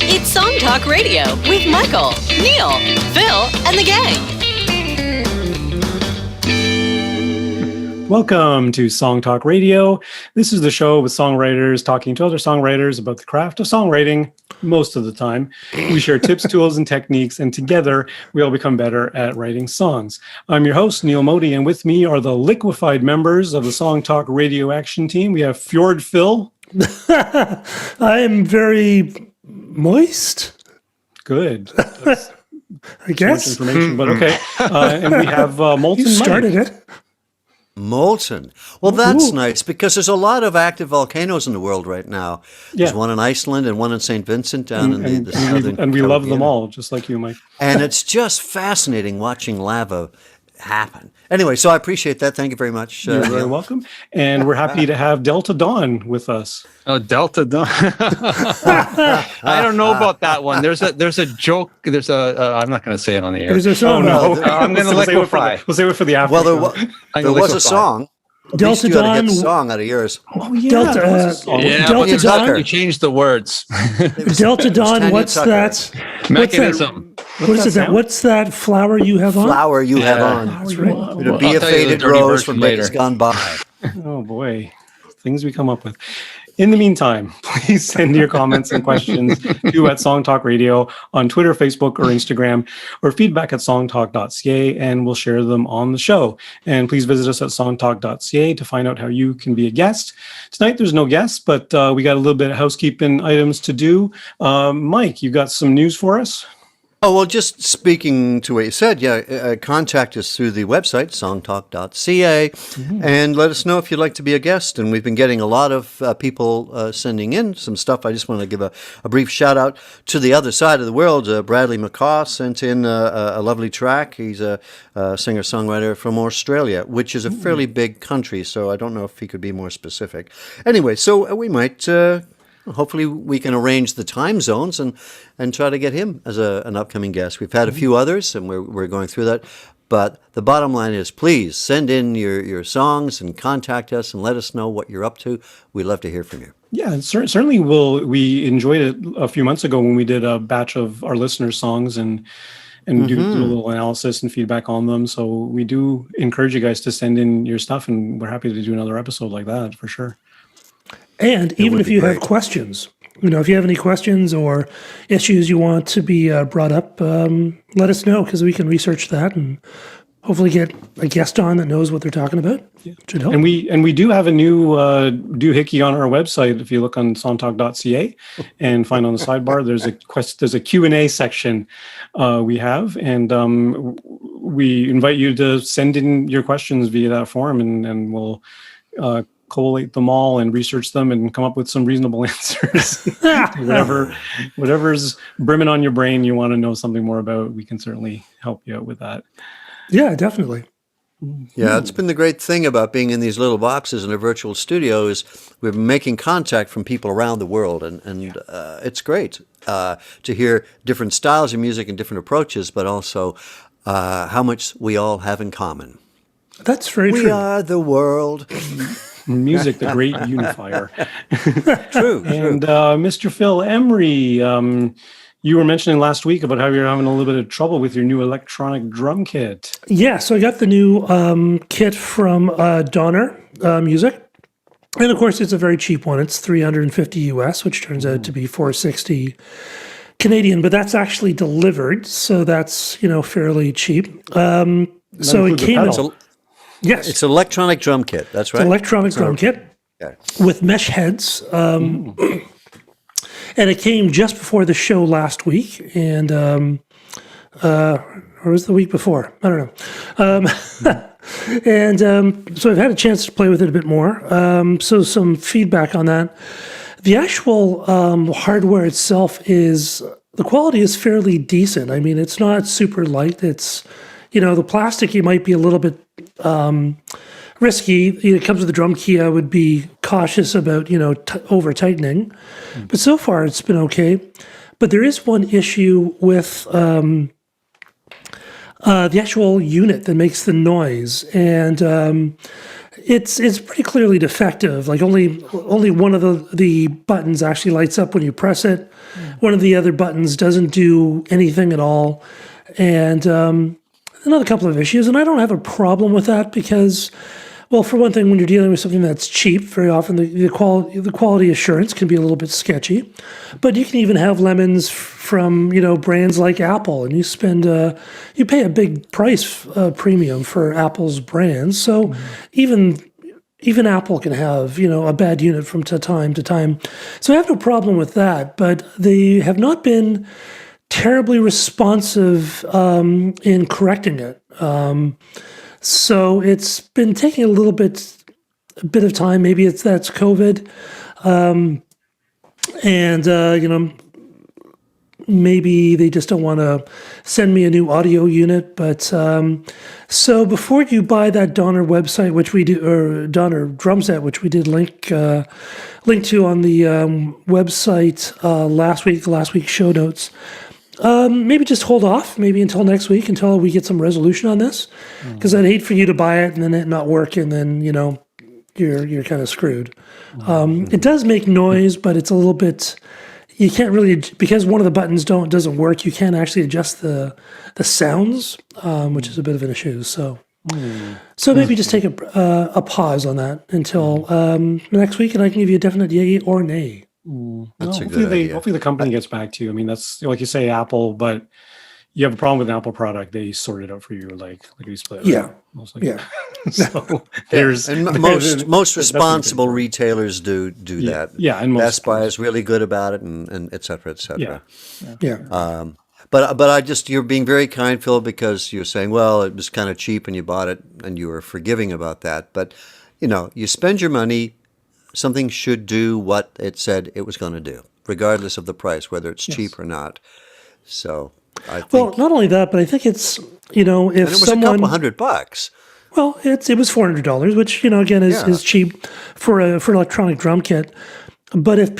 It's SongTalk Radio with Michael, Neil, Phil, and the gang. Welcome to SongTalk Radio. This is the show with songwriters talking to other songwriters about the craft of songwriting. Most of the time, we share tips, tools, and techniques, and together we all become better at writing songs. I'm your host, Neil Modi, and with me are the liquefied members of the SongTalk Radio Action Team. We have Fjord Phil. I am very moist. Good. I guess. Information, but okay. And we have Molten You started Mike. it. Molten. Well, that's nice because there's a lot of active volcanoes in the world right now. There's one in Iceland and one in St. Vincent down in the southern And we love them Caribbean. all, just like you, Mike. And it's just fascinating watching lava happen. Anyway, so I appreciate that. Thank you very much. You're very Neil. welcome. And we're happy to have Delta Dawn with us. Oh, Delta Dawn. I don't know about that one. There's a joke. I'm not going to say it on the air. There's a song. Oh, no. I'm going to We'll save it for liquefy. We'll save it for the after. Well, show. there was a song. At least Delta you had a Dawn. hit song out of yours. Oh, yeah. Delta, that was a song. Yeah, Delta but Dawn. you changed the words. Delta Dawn. Tanya What's Tucker. that? Mechanism. What is it? sound? What's that flower you have on? Flower you have Yeah. on. That's right. It'll be I'll a tell you the faded dirty rose version from days later. gone by. Oh, boy. Things we come up with. In the meantime, please send your comments and questions to at SongTalk Radio on Twitter, Facebook, or Instagram, or feedback at songtalk.ca, and we'll share them on the show. And please visit us at songtalk.ca to find out how you can be a guest. Tonight, there's no guests, but we got a little bit of housekeeping items to do. Mike, you got some news for us? Oh, well, just speaking to what you said, contact us through the website, songtalk.ca, and let us know if you'd like to be a guest. And we've been getting a lot of people sending in some stuff. I just want to give a brief shout out to the other side of the world. Bradley McCaw sent in a lovely track. He's a singer-songwriter from Australia, which is a fairly big country, so I don't know if he could be more specific. Anyway, so we might... hopefully we can arrange the time zones and try to get him as an upcoming guest. We've had a few others, and we're going through that. But the bottom line is, please send in your songs and contact us and let us know what you're up to. We'd love to hear from you. Yeah, and certainly we enjoyed it a few months ago when we did a batch of our listeners' songs and do a little analysis and feedback on them. So we do encourage you guys to send in your stuff, and we're happy to do another episode like that for sure. And even if you have great. questions, if you have any questions or issues you want to be brought up, let us know because we can research that and hopefully get a guest on that knows what they're talking about. Yeah. Should help. And we do have a new doohickey on our website. If you look on songtalk.ca and find on the sidebar, there's a Q&A section we have, and we invite you to send in your questions via that forum, and we'll collate them all and research them and come up with some reasonable answers. Whatever's brimming on your brain you want to know something more about, we can certainly help you out with that. Yeah, definitely. Yeah, it's been the great thing about being in these little boxes in a virtual studio is we're making contact from people around the world, and it's great to hear different styles of music and different approaches, but also how much we all have in common. That's very We true. are the world. Music, the great unifier. True. And Mr. Phil Emery, you were mentioning last week about how you're having a little bit of trouble with your new electronic drum kit. Yeah, so I got the new kit from Donner Music. And of course, it's a very cheap one. It's $350 US, which turns out to be $460 Canadian, but that's actually delivered. So that's, fairly cheap. So it includes a came pedal. yes, It's an electronic drum kit. That's right. electronic drum kit with mesh heads. And it came just before the show last week. And, or was it the week before? I don't know. And so I've had a chance to play with it a bit more. So some feedback on that. The actual hardware itself the quality is fairly decent. I mean, it's not super light. It's, the plastic, you might be a little bit risky. It comes with a drum key. I would be cautious about, over tightening. But so far it's been okay. But there is one issue with the actual unit that makes the noise. And it's pretty clearly defective. Like only one of the buttons actually lights up when you press it. One of the other buttons doesn't do anything at all, and another couple of issues. And I don't have a problem with that because, well, for one thing, when you're dealing with something that's cheap, very often the quality assurance can be a little bit sketchy. But you can even have lemons from brands like Apple, and you pay a big price premium for Apple's brands. So even Apple can have a bad unit from time to time. So I have no problem with that. But they have not been terribly responsive in correcting it. So it's been taking a bit of time. Maybe that's COVID, and maybe they just don't want to send me a new audio unit. But so before you buy that Donner website, which we do, or Donner drum set, which we did link to on the website last week's show notes. Maybe just hold off, maybe until next week, until we get some resolution on this, because I'd hate for you to buy it and then it not work, and then you're kind of screwed. It does make noise, but it's a little bit. You can't really, because one of the buttons doesn't work. You can't actually adjust the sounds, which is a bit of an issue. So maybe just take a pause on that until next week, and I can give you a definite yay or nay. That's a good idea. Hopefully the company gets back to you. I mean, that's like you say, Apple, but you have a problem with an Apple product, they sort it out for you, like you split. Right? Yeah, mostly. yeah. So there's most responsible retailers do that. Yeah, and Best Buy is really good about it, and et cetera, et cetera. Yeah. But you're being very kind, Phil, because you're saying, well, it was kind of cheap and you bought it, and you were forgiving about that. But you spend your money. Something should do what it said it was going to do, regardless of the price, whether it's cheap or not. So, I think. Well, not only that, but I think it's if and it was someone, a couple $100. Well, it was $400, which again is cheap for an electronic drum kit. But if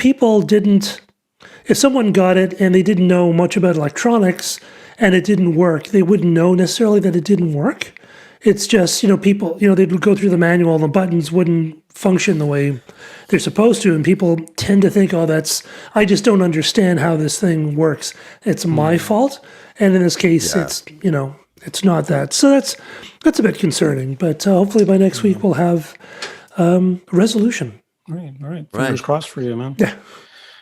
someone got it and they didn't know much about electronics and it didn't work, they wouldn't know necessarily that it didn't work. It's just, people, they would go through the manual and the buttons wouldn't function the way they're supposed to. And people tend to think, I just don't understand how this thing works. It's my fault. And in this case, it's not that. So that's a bit concerning. But hopefully by next week, we'll have resolution. All right. Fingers crossed for you, man. Yeah.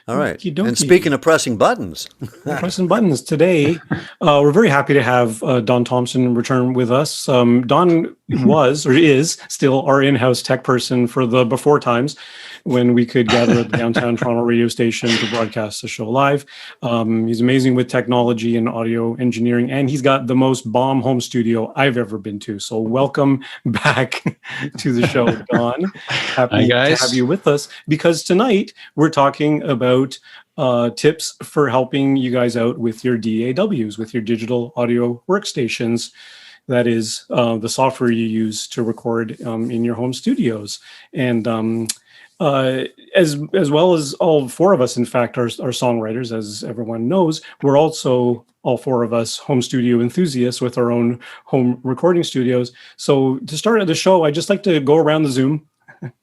All right. And speaking of pressing buttons. Pressing buttons today, we're very happy to have Don Thomson return with us. Don was, or is, still our in-house tech person for the before times when we could gather at the downtown Toronto radio station to broadcast the show live. He's amazing with technology and audio engineering, and he's got the most bomb home studio I've ever been to. So welcome back to the show, Don. Happy to have you with us, because tonight we're talking about tips for helping you guys out with your DAWs, with your digital audio workstations. That is the software you use to record in your home studios. And as well as all four of us, in fact, are songwriters, as everyone knows, we're also, all four of us, home studio enthusiasts with our own home recording studios. So to start the show, I'd just like to go around the Zoom.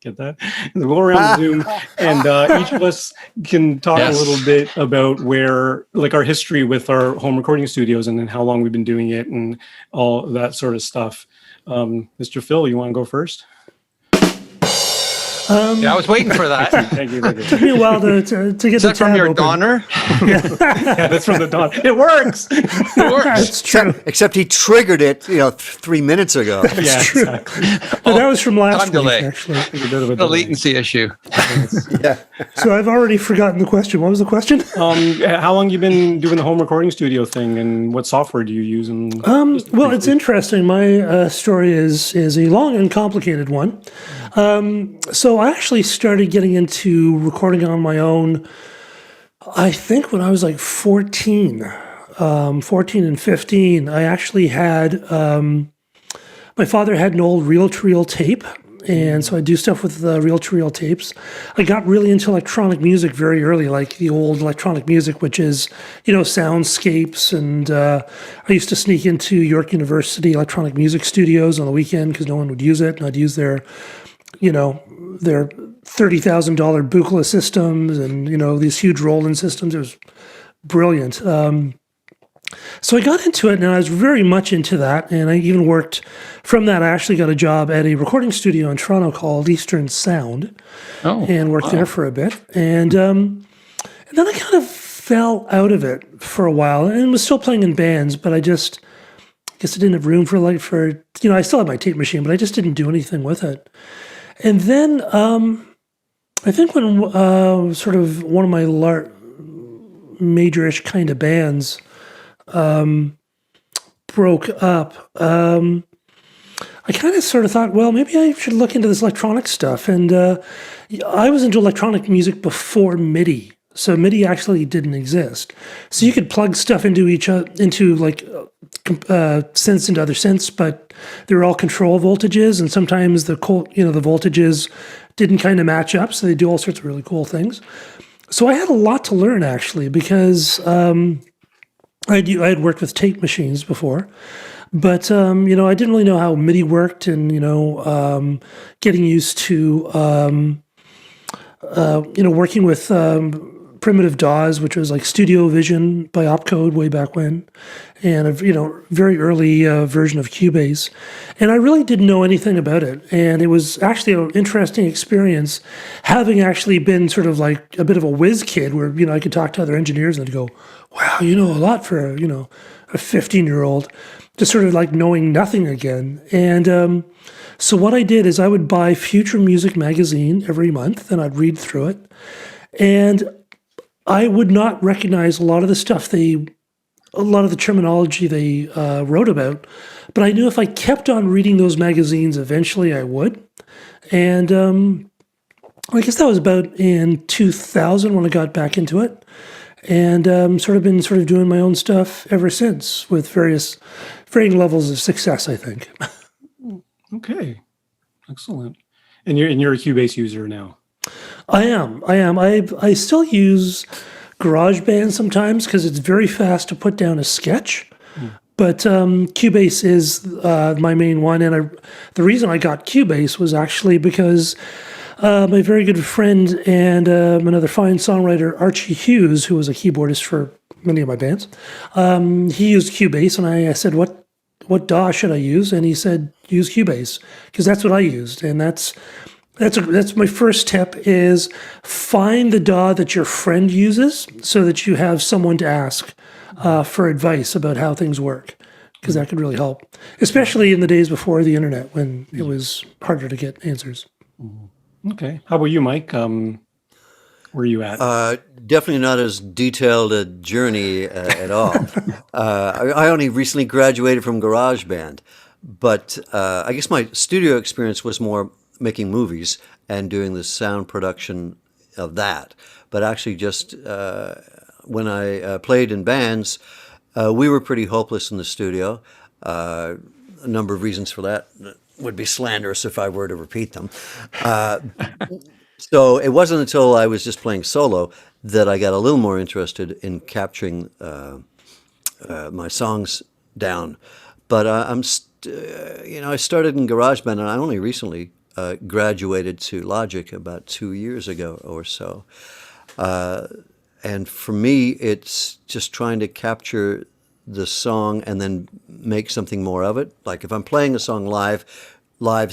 Get that? Go around the Zoom, and each of us can talk a little bit about our history with our home recording studios, and then how long we've been doing it, and all that sort of stuff. Mr. Phil, you want to go first? I was waiting for that. Thank you. It took me a while to get Is that from your Donner? Yeah, that's from the Donner. It works. It works. That's true. Except he triggered it, 3 minutes ago. Yeah, true. exactly. But that was from last time week, delay. actually. It's a bit of a A delay. latency issue. Yeah. So I've already forgotten the question. What was the question? How long you been doing the home recording studio thing, and what software do you use? And Well, it's interesting. My story is a long and complicated one. So I actually started getting into recording on my own, I think when I was like 14 and 15. I actually had, my father had an old reel-to-reel tape, and so I do stuff with the reel-to-reel tapes. I got really into electronic music very early, like the old electronic music, which is, soundscapes. And I used to sneak into York University electronic music studios on the weekend because no one would use it, and I'd use their their $30,000 Buchla systems and, these huge Roland systems. It was brilliant. So I got into it, and I was very much into that. And I even worked from that. I actually got a job at a recording studio in Toronto called Eastern Sound, and worked there for a bit. And then I kind of fell out of it for a while, and was still playing in bands, but I guess I didn't have room for I still had my tape machine, but I just didn't do anything with it. And then I think when sort of one of my major-ish kind of bands broke up, I kind of sort of thought, well, maybe I should look into this electronic stuff. And I was into electronic music before MIDI. So MIDI actually didn't exist. So you could plug stuff into synths into other synths, but they were all control voltages, and sometimes the voltages didn't kind of match up, so they do all sorts of really cool things. So I had a lot to learn, actually, because I had worked with tape machines before, but I didn't really know how MIDI worked, and getting used to working with primitive DAWs, which was like Studio Vision by Opcode way back when, and a very early version of Cubase, and I really didn't know anything about it. And it was actually an interesting experience, having actually been sort of like a bit of a whiz kid, where I could talk to other engineers and they'd go, "Wow, you know a lot for a 15-year-old," just sort of like knowing nothing again. And so what I did is I would buy Future Music magazine every month, and I'd read through it, and I would not recognize a lot of the stuff a lot of the terminology they wrote about, but I knew if I kept on reading those magazines, eventually I would. And I guess that was about in 2000 when I got back into it, and sort of been doing my own stuff ever since, with varying levels of success, I think. Okay, excellent. And you're a Cubase user now. I am. I still use GarageBand sometimes because it's very fast to put down a sketch. But Cubase is my main one. And the reason I got Cubase was actually because my very good friend and another fine songwriter, Archie Hughes, who was a keyboardist for many of my bands, he used Cubase. And I said, what DAW should I use? And he said, use Cubase, because that's what I used. And that's my first tip, is find the DAW that your friend uses so that you have someone to ask for advice about how things work, because that could really help, especially in the days before the internet when it was harder to get answers. Okay. How about you, Mike? Where are you at? Definitely not as detailed a journey at all. I only recently graduated from GarageBand, but I guess my studio experience was more making movies and doing the sound production of that. But actually just when I played in bands, we were pretty hopeless in the studio. A number of reasons for that would be slanderous if I were to repeat them. So it wasn't until I was just playing solo that I got a little more interested in capturing my songs down. But I started in GarageBand, and I only recently graduated to Logic about 2 years ago or so. And for me, it's just trying to capture the song and then make something more of it. Like if I'm playing a song live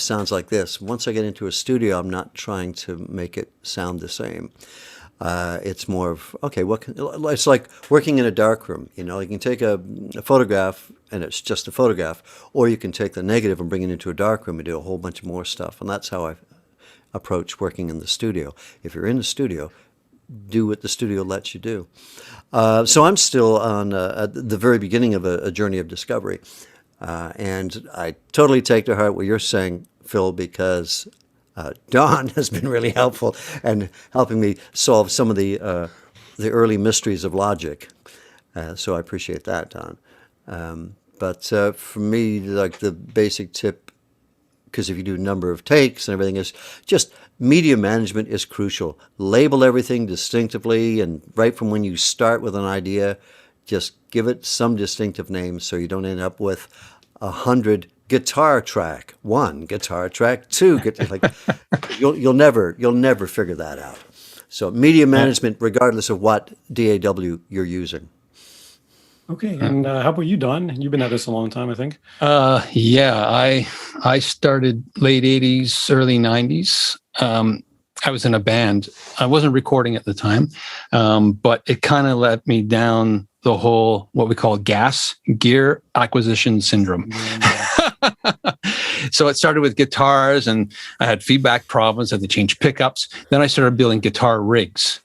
sounds like this. Once I get into a studio, I'm not trying to make it sound the same. It's more of, okay, it's like working in a darkroom. You can take a photograph and it's just a photograph, or you can take the negative and bring it into a darkroom and do a whole bunch more stuff. And that's how I approach working in the studio. If you're in the studio, do what the studio lets you do. So I'm still on at the very beginning of a journey of discovery. And I totally take to heart what you're saying, Phil, because Don has been really helpful and helping me solve some of the early mysteries of Logic. So I appreciate that, Don. But for me, like the basic tip, because if you do a number of takes and everything, is just media management is crucial. Label everything distinctively, and right from when you start with an idea, just give it some distinctive name so you don't end up with 100 guitar track 1, guitar track 2, like you'll never figure that out. So media management, regardless of what DAW you're using. Okay, and how about you, Don? You've been at this a long time, I think. Yeah, I started late 80s, early 90s. I was in a band. I wasn't recording at the time, but it kind of let me down the whole, what we call gear acquisition syndrome. So it started with guitars, and I had feedback problems. I had to change pickups. Then I started building guitar rigs.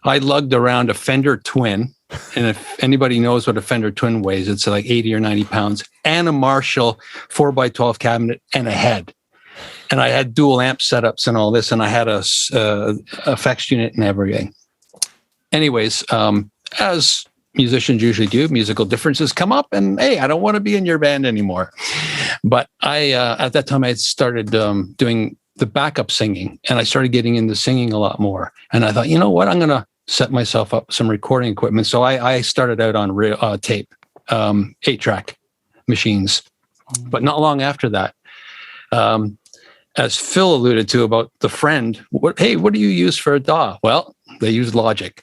I lugged around a Fender Twin. And if anybody knows what a Fender Twin weighs, it's like 80 or 90 pounds, and a Marshall 4x12 cabinet and a head. And I had dual amp setups and all this, and I had a effects unit and everything. Anyways, as musicians usually do, musical differences come up, and hey, I don't want to be in your band anymore. But I, at that time, I had started doing the backup singing, and I started getting into singing a lot more. And I thought, you know what, I'm going to set myself up some recording equipment. So I started out on tape, 8-track machines. But not long after that, as Phil alluded to about the friend, what do you use for a DAW? Well, they use Logic.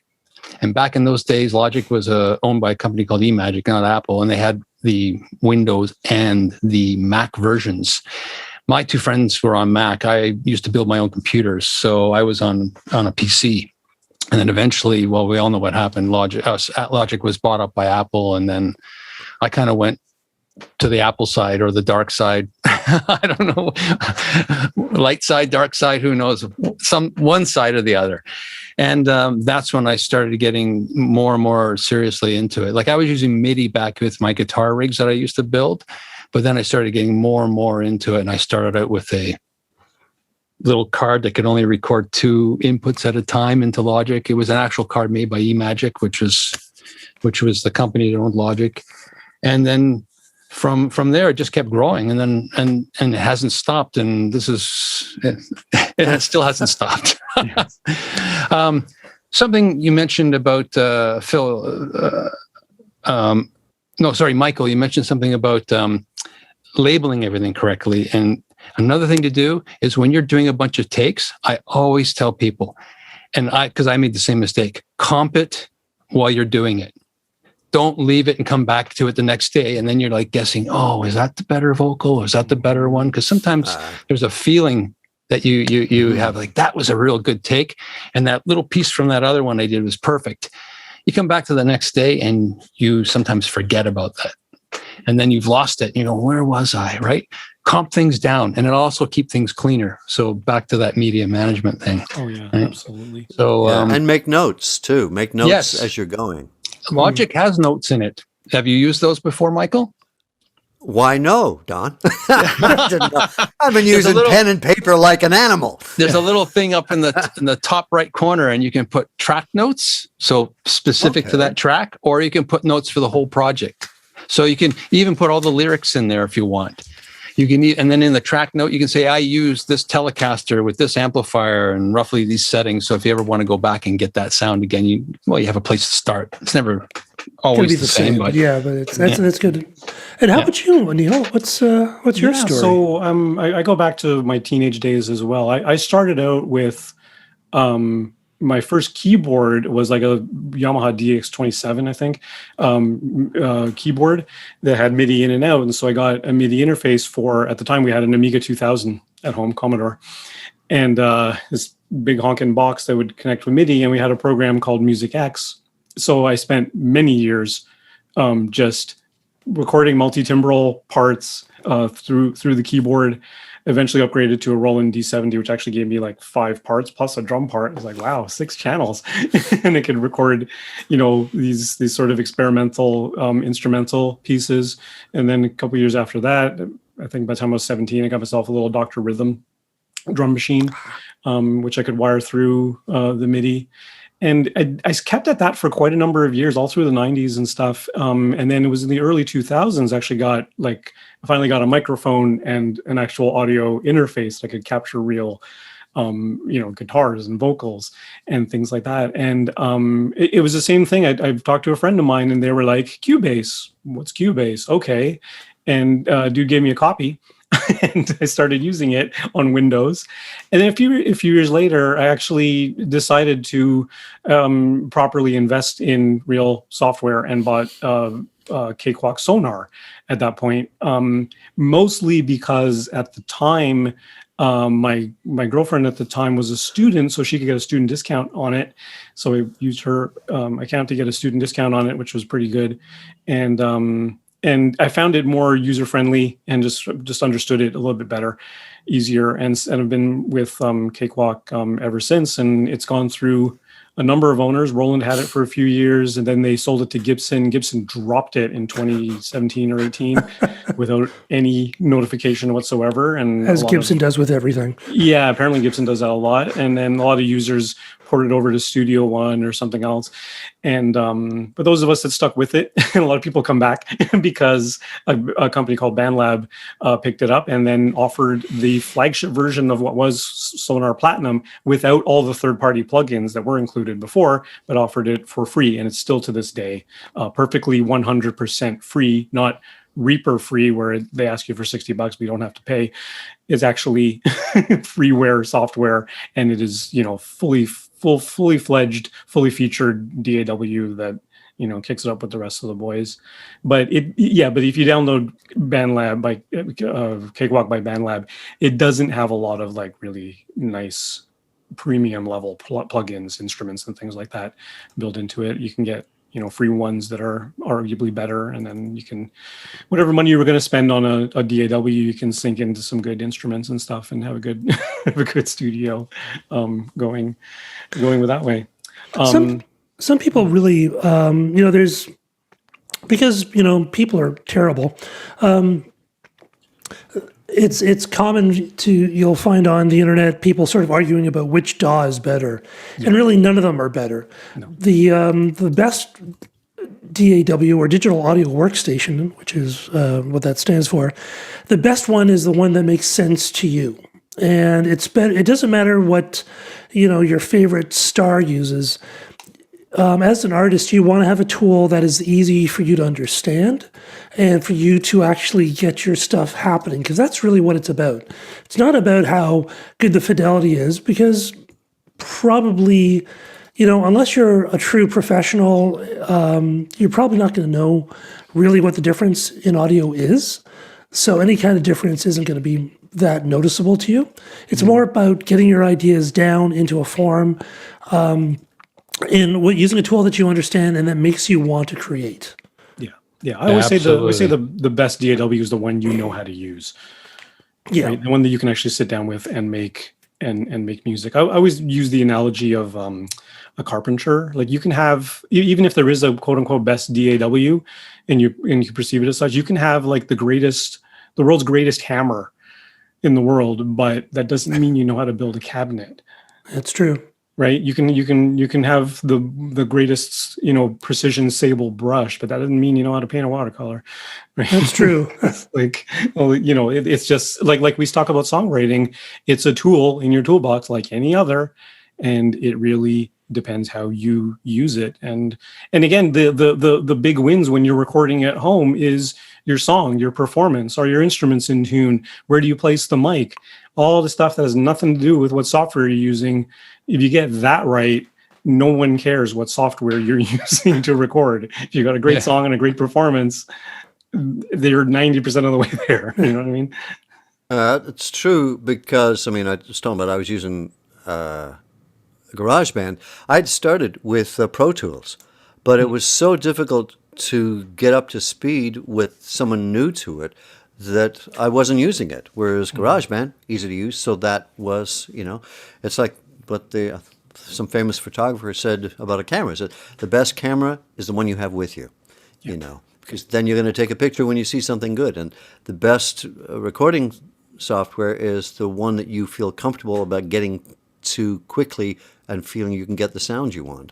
And back in those days, Logic was owned by a company called eMagic, not Apple, and they had the Windows and the Mac versions. My two friends were on Mac. I used to build my own computers, so I was on a PC. And then eventually, well, we all know what happened. Logic was bought up by Apple, and then I kind of went to the Apple side or the dark side. I don't know, light side, dark side, who knows? One side or the other. And that's when I started getting more and more seriously into it. Like I was using MIDI back with my guitar rigs that I used to build, but then I started getting more and more into it. And I started out with a little card that could only record 2 inputs at a time into Logic. It was an actual card made by eMagic, which was the company that owned Logic. And then from there, it just kept growing, and then and it hasn't stopped. And it still hasn't stopped. Something you mentioned about Phil. Michael. You mentioned something about labeling everything correctly. And another thing to do is when you're doing a bunch of takes, I always tell people, because I made the same mistake, comp it while you're doing it. Don't leave it and come back to it the next day. And then you're like guessing, oh, is that the better vocal? Or is that the better one? Because sometimes there's a feeling that you have, like, that was a real good take. And that little piece from that other one I did was perfect. You come back to the next day and you sometimes forget about that. And then you've lost it. You know, where was I, right? Comp things down, and it'll also keep things cleaner. So back to that media management thing. Oh, yeah, right? Absolutely. So and make notes, too. Make notes as you're going. Logic has notes in it. Have you used those before, Michael? Why no, Don? I didn't know. I've been using pen and paper like an animal. There's a little thing up in the top right corner, and you can put track notes, so specific to that track, or you can put notes for the whole project. So you can even put all the lyrics in there if you want. You can, and then in the track note, you can say, I use this Telecaster with this amplifier and roughly these settings. So if you ever want to go back and get that sound again, you have a place to start. It's never always the same, but yeah, but that's good. And how about you, Neil? What's your story? So I go back to my teenage days as well. I started out with my first keyboard was like a Yamaha DX27, I think, keyboard that had MIDI in and out. And so I got a MIDI interface for, at the time we had an Amiga 2000 at home, Commodore, and this big honking box that would connect with MIDI. And we had a program called Music X. So I spent many years just recording multi-timbral parts through the keyboard. Eventually upgraded to a Roland D70, which actually gave me like 5 parts plus a drum part. I was like, wow, 6 channels. And it could record, these sort of experimental instrumental pieces. And then a couple years after that, I think by the time I was 17, I got myself a little Dr. Rhythm drum machine, which I could wire through the MIDI. And I kept at that for quite a number of years, all through the 90s and stuff. And then it was in the early 2000s, I finally got a microphone and an actual audio interface that could capture real, guitars and vocals and things like that. And it was the same thing. I've talked to a friend of mine and they were like, Cubase, what's Cubase? Okay. And dude gave me a copy. and I started using it on Windows. And then a few years later, I actually decided to properly invest in real software and bought Cakewalk Sonar at that point, mostly because at the time, my girlfriend at the time was a student, so she could get a student discount on it. So I used her account to get a student discount on it, which was pretty good. And I found it more user-friendly and just understood it a little bit better, easier. And I've been with Cakewalk ever since, and it's gone through a number of owners. Roland had it for a few years, and then they sold it to Gibson. Gibson dropped it in 2017 or 18 without any notification whatsoever. And as Gibson does with everything. Yeah, apparently Gibson does that a lot. And then a lot of users ported over to Studio One or something else. And but those of us that stuck with it, and a lot of people come back because a company called Bandlab picked it up and then offered the flagship version of what was Sonar Platinum without all the third-party plugins that were included before, but offered it for free. And it's still to this day perfectly 100% free, not Reaper free, where they ask you for $60, but you don't have to pay. It's actually freeware software, and it is, fully fledged, fully featured DAW that kicks it up with the rest of the boys. But if you download Bandlab by Cakewalk by Bandlab, it doesn't have a lot of like really nice premium level plugins, instruments, and things like that built into it. You can get free ones that are arguably better, and then you can, whatever money you were going to spend on a DAW, you can sink into some good instruments and stuff, and have a good have a good studio going with that way. Some people really, there's, because people are terrible. It's common you'll find on the internet people sort of arguing about which DAW is better, and really none of them are better. No. The best DAW, or digital audio workstation, which is what that stands for, the best one is the one that makes sense to you, and it's better. It doesn't matter what your favorite star uses. As an artist, you want to have a tool that is easy for you to understand and for you to actually get your stuff happening, because that's really what it's about. It's not about how good the fidelity is, because probably, unless you're a true professional, you're probably not going to know really what the difference in audio is. So any kind of difference isn't going to be that noticeable to you. It's more about getting your ideas down into a form, using a tool that you understand and that makes you want to create. Yeah. I always say the best DAW is the one you know how to use. Yeah, right? The one that you can actually sit down with and make make music. I always use the analogy of a carpenter. Like, you can have, even if there is a quote unquote best DAW, and you perceive it as such, you can have like the world's greatest hammer in the world, but that doesn't mean you know how to build a cabinet. That's true. Right? You can have the greatest, precision sable brush, but that doesn't mean you know how to paint a watercolor. Right? That's true. It's just like we talk about songwriting. It's a tool in your toolbox like any other, and it really depends how you use it. And again, the big wins when you're recording at home is your song, your performance, are your instruments in tune? Where do you place the mic? All the stuff that has nothing to do with what software you're using. If you get that right, no one cares what software you're using to record. If you got a great song and a great performance, they're 90% of the way there. You know what I mean? It's true, because I was talking about, I was using GarageBand. I'd started with Pro Tools, but it was so difficult to get up to speed with someone new to it that I wasn't using it. Whereas GarageBand, easy to use, so that was, it's like what some famous photographer said about a camera. He said, the best camera is the one you have with you, because then you're going to take a picture when you see something good. And the best recording software is the one that you feel comfortable about getting to quickly and feeling you can get the sound you want.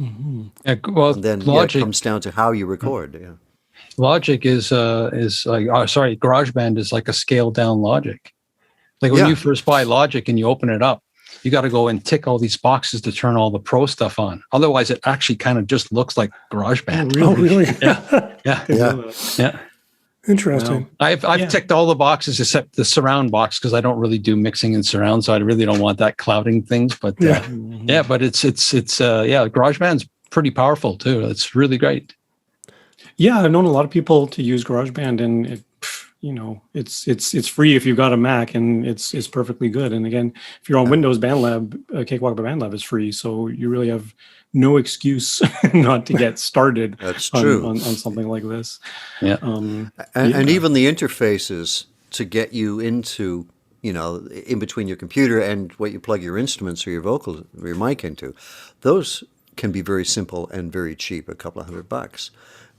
Mm-hmm. And then Logic, it comes down to how you record. Yeah. Logic is like, GarageBand is like a scaled down Logic. Like when you first buy Logic and you open it up, you got to go and tick all these boxes to turn all the pro stuff on. Otherwise, it actually kind of just looks like GarageBand. Oh, really? Yeah. Interesting. Wow. I've ticked all the boxes except the surround box because I don't really do mixing and surround, so I really don't want that clouding things. But but it's GarageBand's pretty powerful too. It's really great. Yeah, I've known a lot of people to use GarageBand, and it's free if you've got a Mac, and it's perfectly good. And again, if you're on Windows, Bandlab, Cakewalk by Bandlab is free, so you really have no excuse not to get started. That's true. On something like this. Yeah, and even the interfaces to get you into, in between your computer and what you plug your instruments or your vocal or your mic into, those can be very simple and very cheap, a couple of $100.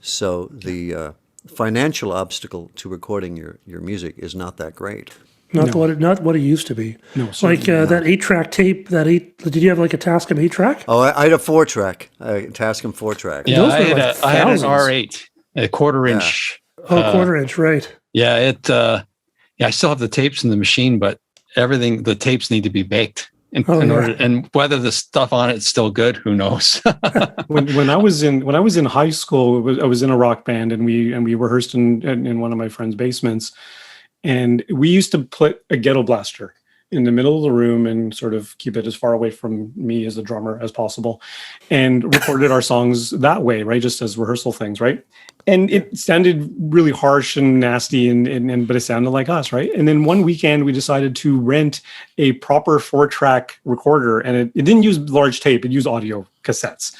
So the financial obstacle to recording your music is not that great. Not what it used to be. No, like that 8-track tape. Did you have like a Tascam 8-track? Oh, I had a 4-track, Tascam 4-track. yeah. Those I were had, like I had an thousands. R8, a quarter-inch. Oh, quarter-inch, right. Yeah, I still have the tapes in the machine, but the tapes need to be baked. And whether the stuff on it's still good, who knows? when I was in high school, I was in a rock band, and we rehearsed in one of my friend's basements, and we used to put a ghetto blaster in the middle of the room and sort of keep it as far away from me as the drummer as possible, and recorded our songs that way, right? Just as rehearsal things, right? And it sounded really harsh and nasty, but it sounded like us, right? And then one weekend we decided to rent a proper 4-track recorder, and it didn't use large tape; it used audio cassettes,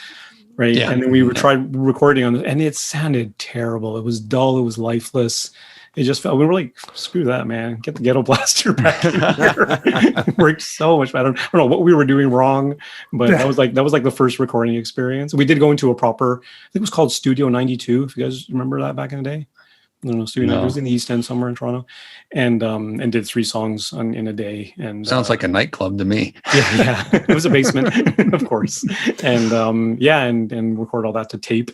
right? Yeah. And then we tried recording on it, and it sounded terrible. It was dull. It was lifeless. It just felt, we were like, screw that, man. Get the ghetto blaster back in here. It worked so much better. I don't know what we were doing wrong, but that was like the first recording experience. We did go into a proper, I think it was called Studio 92, if you guys remember that back in the day. I don't know, Studio 92 was in the East End somewhere in Toronto, and did 3 songs in a day. And Sounds like a nightclub to me. Yeah. It was a basement, of course. And and record all that to tape.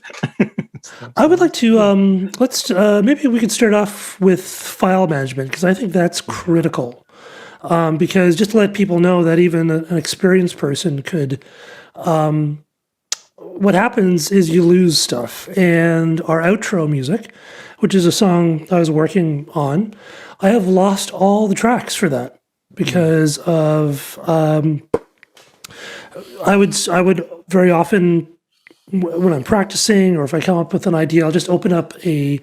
I would like to let's maybe we could start off with file management, because I think that's critical. Because just to let people know that even an experienced person could. What happens is you lose stuff, and our outro music, which is a song I was working on, I have lost all the tracks for that because of I would very often, when I'm practicing or if I come up with an idea, I'll just open up a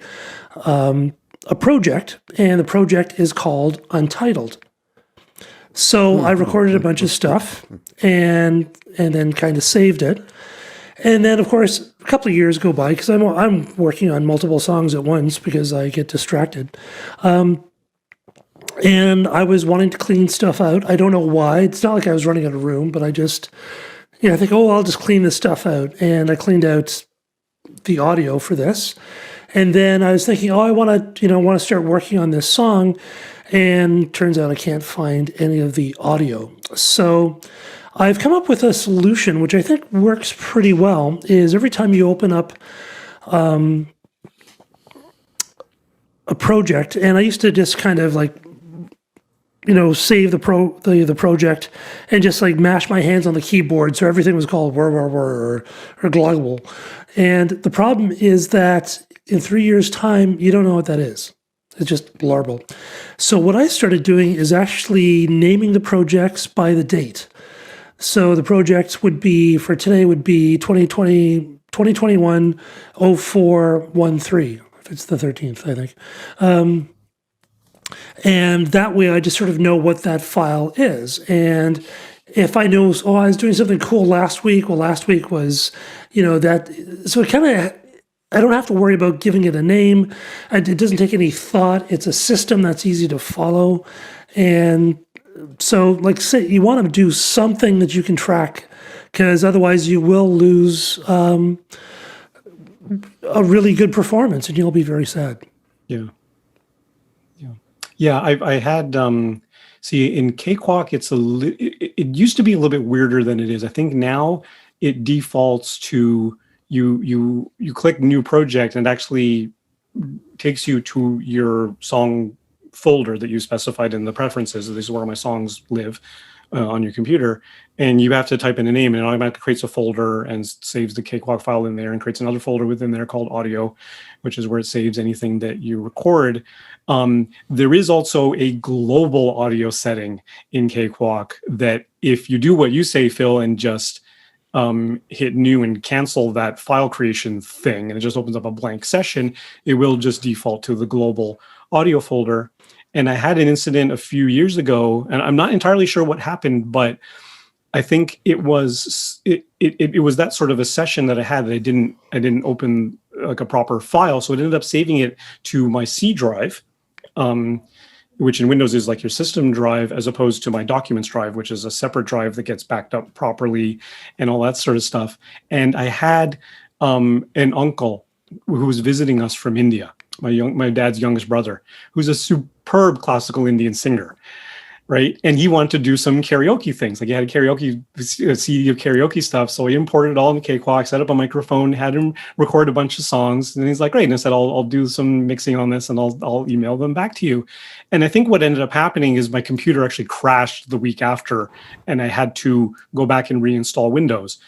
project, and the project is called Untitled. So I recorded a bunch of stuff and then kind of saved it. And then, of course, a couple of years go by because I'm working on multiple songs at once because I get distracted. And I was wanting to clean stuff out. I don't know why. It's not like I was running out of room, but I just, I think, I'll just clean this stuff out. And I cleaned out the audio for this. And then I was thinking, I want to start working on this song. And turns out I can't find any of the audio. So I've come up with a solution, which I think works pretty well, is every time you open up a project, and I used to just kind of like, save the project and just like mash my hands on the keyboard, so everything was called or global. And the problem is that in 3 years' time, you don't know what that is. It's just larval. So what I started doing is actually naming the projects by the date. So the projects would be, for today, would be 2021 0413, if it's the 13th, I think. And that way I just sort of know what that file is. And if I know, I was doing something cool last week, well, last week was, that, so it kind of, I don't have to worry about giving it a name. It doesn't take any thought. It's a system that's easy to follow. And so, like, say you want to do something that you can track, because otherwise you will lose a really good performance, and you'll be very sad. Yeah. I had see, in Cakewalk, it used to be a little bit weirder than it is. I think now it defaults to you click new project, and it actually takes you to your song folder that you specified in the preferences. This is where my songs live. on your computer, and you have to type in a name, and it automatically creates a folder and saves the Cakewalk file in there, and creates another folder within there called audio, which is where it saves anything that you record. There is also a global audio setting in Cakewalk that if you do what you say, Phil, and just hit new and cancel that file creation thing, and it just opens up a blank session, it will just default to the global audio folder. And I had an incident a few years ago, and I'm not entirely sure what happened, but I think it was that sort of a session that I had that I didn't open like a proper file, so it ended up saving it to my C drive, which in Windows is like your system drive, as opposed to my documents drive, which is a separate drive that gets backed up properly and all that sort of stuff. And I had an uncle who was visiting us from India, my dad's youngest brother, who's a superb classical Indian singer, right? And he wanted to do some karaoke things. Like he had a CD of karaoke stuff. So he imported it all in Cakewalk, set up a microphone, had him record a bunch of songs. And he's like, great. And I said, I'll do some mixing on this and I'll email them back to you. And I think what ended up happening is my computer actually crashed the week after, and I had to go back and reinstall Windows.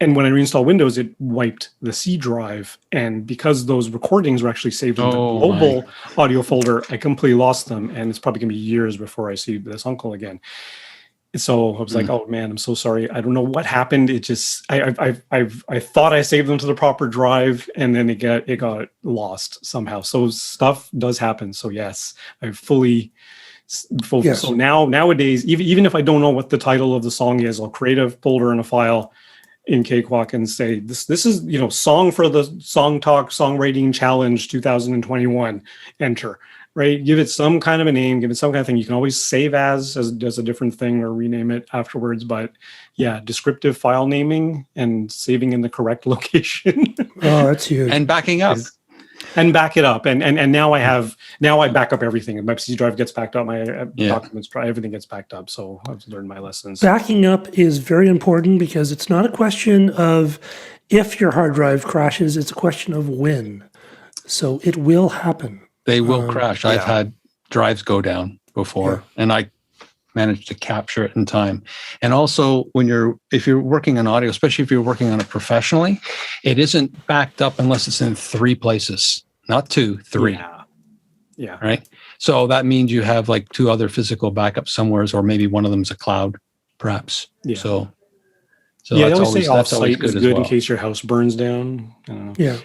And when I reinstalled Windows, it wiped the C drive. And because those recordings were actually saved in the global audio folder, I completely lost them. And it's probably going to be years before I see this uncle again. So I was like, oh man, I'm so sorry. I don't know what happened. It just, I thought I saved them to the proper drive, and then it got lost somehow. So stuff does happen. So yes, I fully. Yes. So nowadays, even if I don't know what the title of the song is, I'll create a folder and a file in Cakewalk and say, this is, song for the SongTalk Songwriting Challenge 2021, enter, right? Give it some kind of a name, give it some kind of thing. You can always save as a different thing or rename it afterwards. But yeah, descriptive file naming and saving in the correct location. Oh, that's huge. And backing up. And back it up, and now I back up everything. My C drive gets backed up, my documents, everything gets backed up. So I've learned my lessons. Backing up is very important because it's not a question of if your hard drive crashes; it's a question of when. So it will happen. They will crash. I've had drives go down before, and I managed to capture it in time. And also, if you're working on audio, especially if you're working on it professionally, it isn't backed up unless it's in 3 places, not 2, 3. Yeah. Right. So that means you have like 2 other physical backups somewhere, or maybe one of them is a cloud, perhaps. Yeah. So yeah, that's I always say that's always offsite is good in case your house burns down. I don't know. Yeah.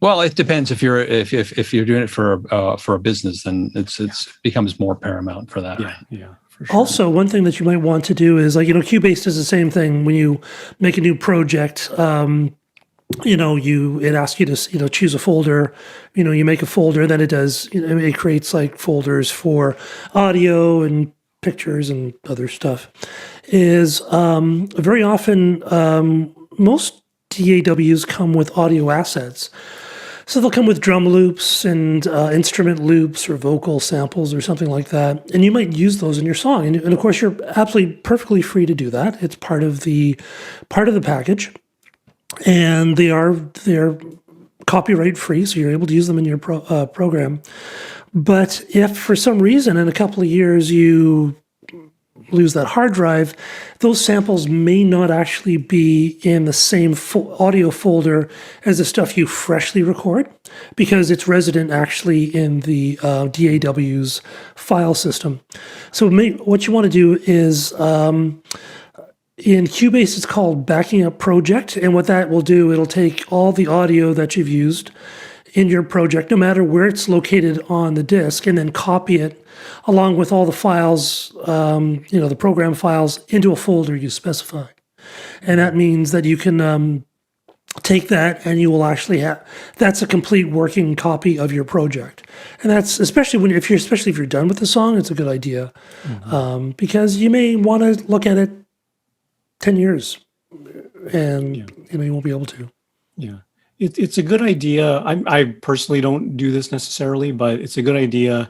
Well, it depends. If you're doing it for a business, then it becomes more paramount for that. Yeah. For sure. Also, one thing that you might want to do is Cubase does the same thing when you make a new project. It asks you to choose a folder. You make a folder, then it does. It creates like folders for audio and pictures and other stuff. Is very often most DAWs come with audio assets. So they'll come with drum loops and instrument loops or vocal samples or something like that. And you might use those in your song. And of course, you're absolutely perfectly free to do that. It's part of the package. And they're copyright free, so you're able to use them in your program. But if for some reason in a couple of years you lose that hard drive, those samples may not actually be in the same audio folder as the stuff you freshly record, because it's resident actually in the DAW's file system. So what you want to do is, in Cubase, it's called backing up project. And what that will do, it'll take all the audio that you've used in your project, no matter where it's located on the disk, and then copy it along with all the files, the program files, into a folder you specify. And that means that you can take that and you will actually that's a complete working copy of your project. And that's especially if you're done with the song, it's a good idea, because you may want to look at it 10 years and you won't be able to. Yeah. It's a good idea. I personally don't do this necessarily, but it's a good idea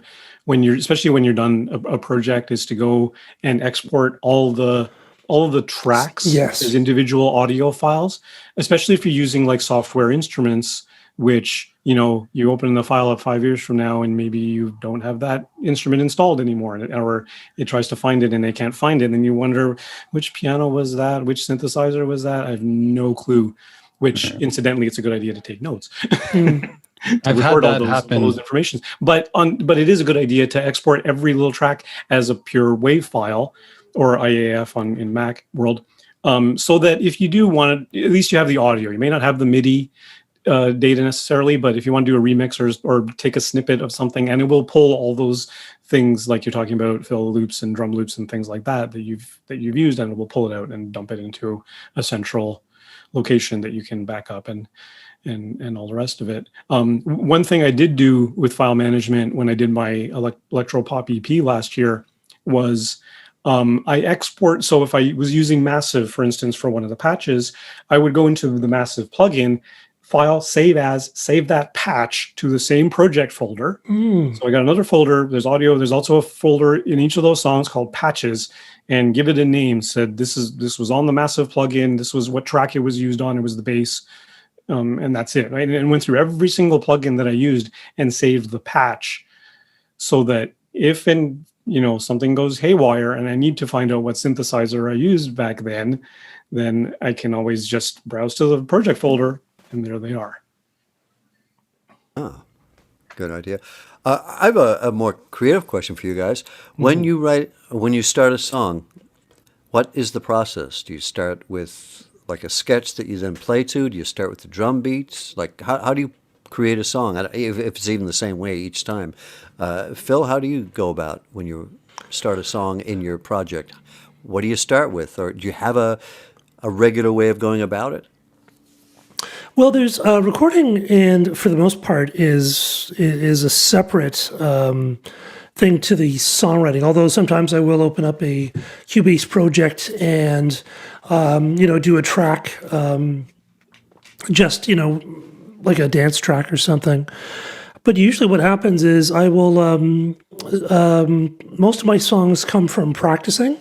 especially when you're done a project, is to go and export all of the tracks as individual audio files, especially if you're using like software instruments, which you open the file up 5 years from now and maybe you don't have that instrument installed anymore, or it tries to find it and they can't find it. And you wonder, which piano was that? Which synthesizer was that? I have no clue, which incidentally, it's a good idea to take notes. I've had that happen. All those information. But it is a good idea to export every little track as a pure WAV file or IAF in Mac world, so that if you do want to, at least you have the audio. You may not have the MIDI data necessarily, but if you want to do a remix or take a snippet of something, and it will pull all those things like you're talking about, fill loops and drum loops and things like that you've used, and it will pull it out and dump it into a central location that you can back up and all the rest of it. One thing I did do with file management when I did my Electro Pop EP last year was I export. So if I was using Massive, for instance, for one of the patches, I would go into the Massive plugin, file, save that patch to the same project folder. So I got another folder, there's audio, there's also a folder in each of those songs called patches, and give it a name, said this was on the Massive plugin, this was what track it was used on, it was the bass. And that's it, right? And went through every single plugin that I used and saved the patch, so that if something goes haywire and I need to find out what synthesizer I used back then I can always just browse to the project folder, and there they are. Oh, good idea. I have a more creative question for you guys. When you start a song, what is the process? Do you start with like a sketch that you then play to? Do you start with the drum beats? Like, how do you create a song? If it's even the same way each time. Phil, how do you go about when you start a song in your project? What do you start with? Or do you have a regular way of going about it? Well, there's recording, and for the most part, is a separate thing to the songwriting. Although sometimes I will open up a Cubase project and do a track, just like a dance track or something. But usually, what happens is I will. Most of my songs come from practicing.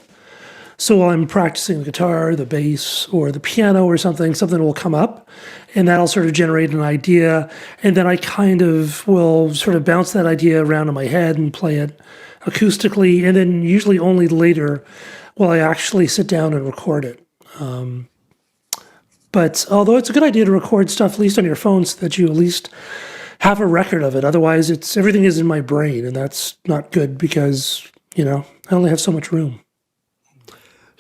So while I'm practicing the guitar, the bass, or the piano or something will come up, and that'll sort of generate an idea, and then I kind of will sort of bounce that idea around in my head and play it acoustically, and then usually only later will I actually sit down and record it. But although it's a good idea to record stuff at least on your phone so that you at least have a record of it, otherwise everything is in my brain, and that's not good because, I only have so much room.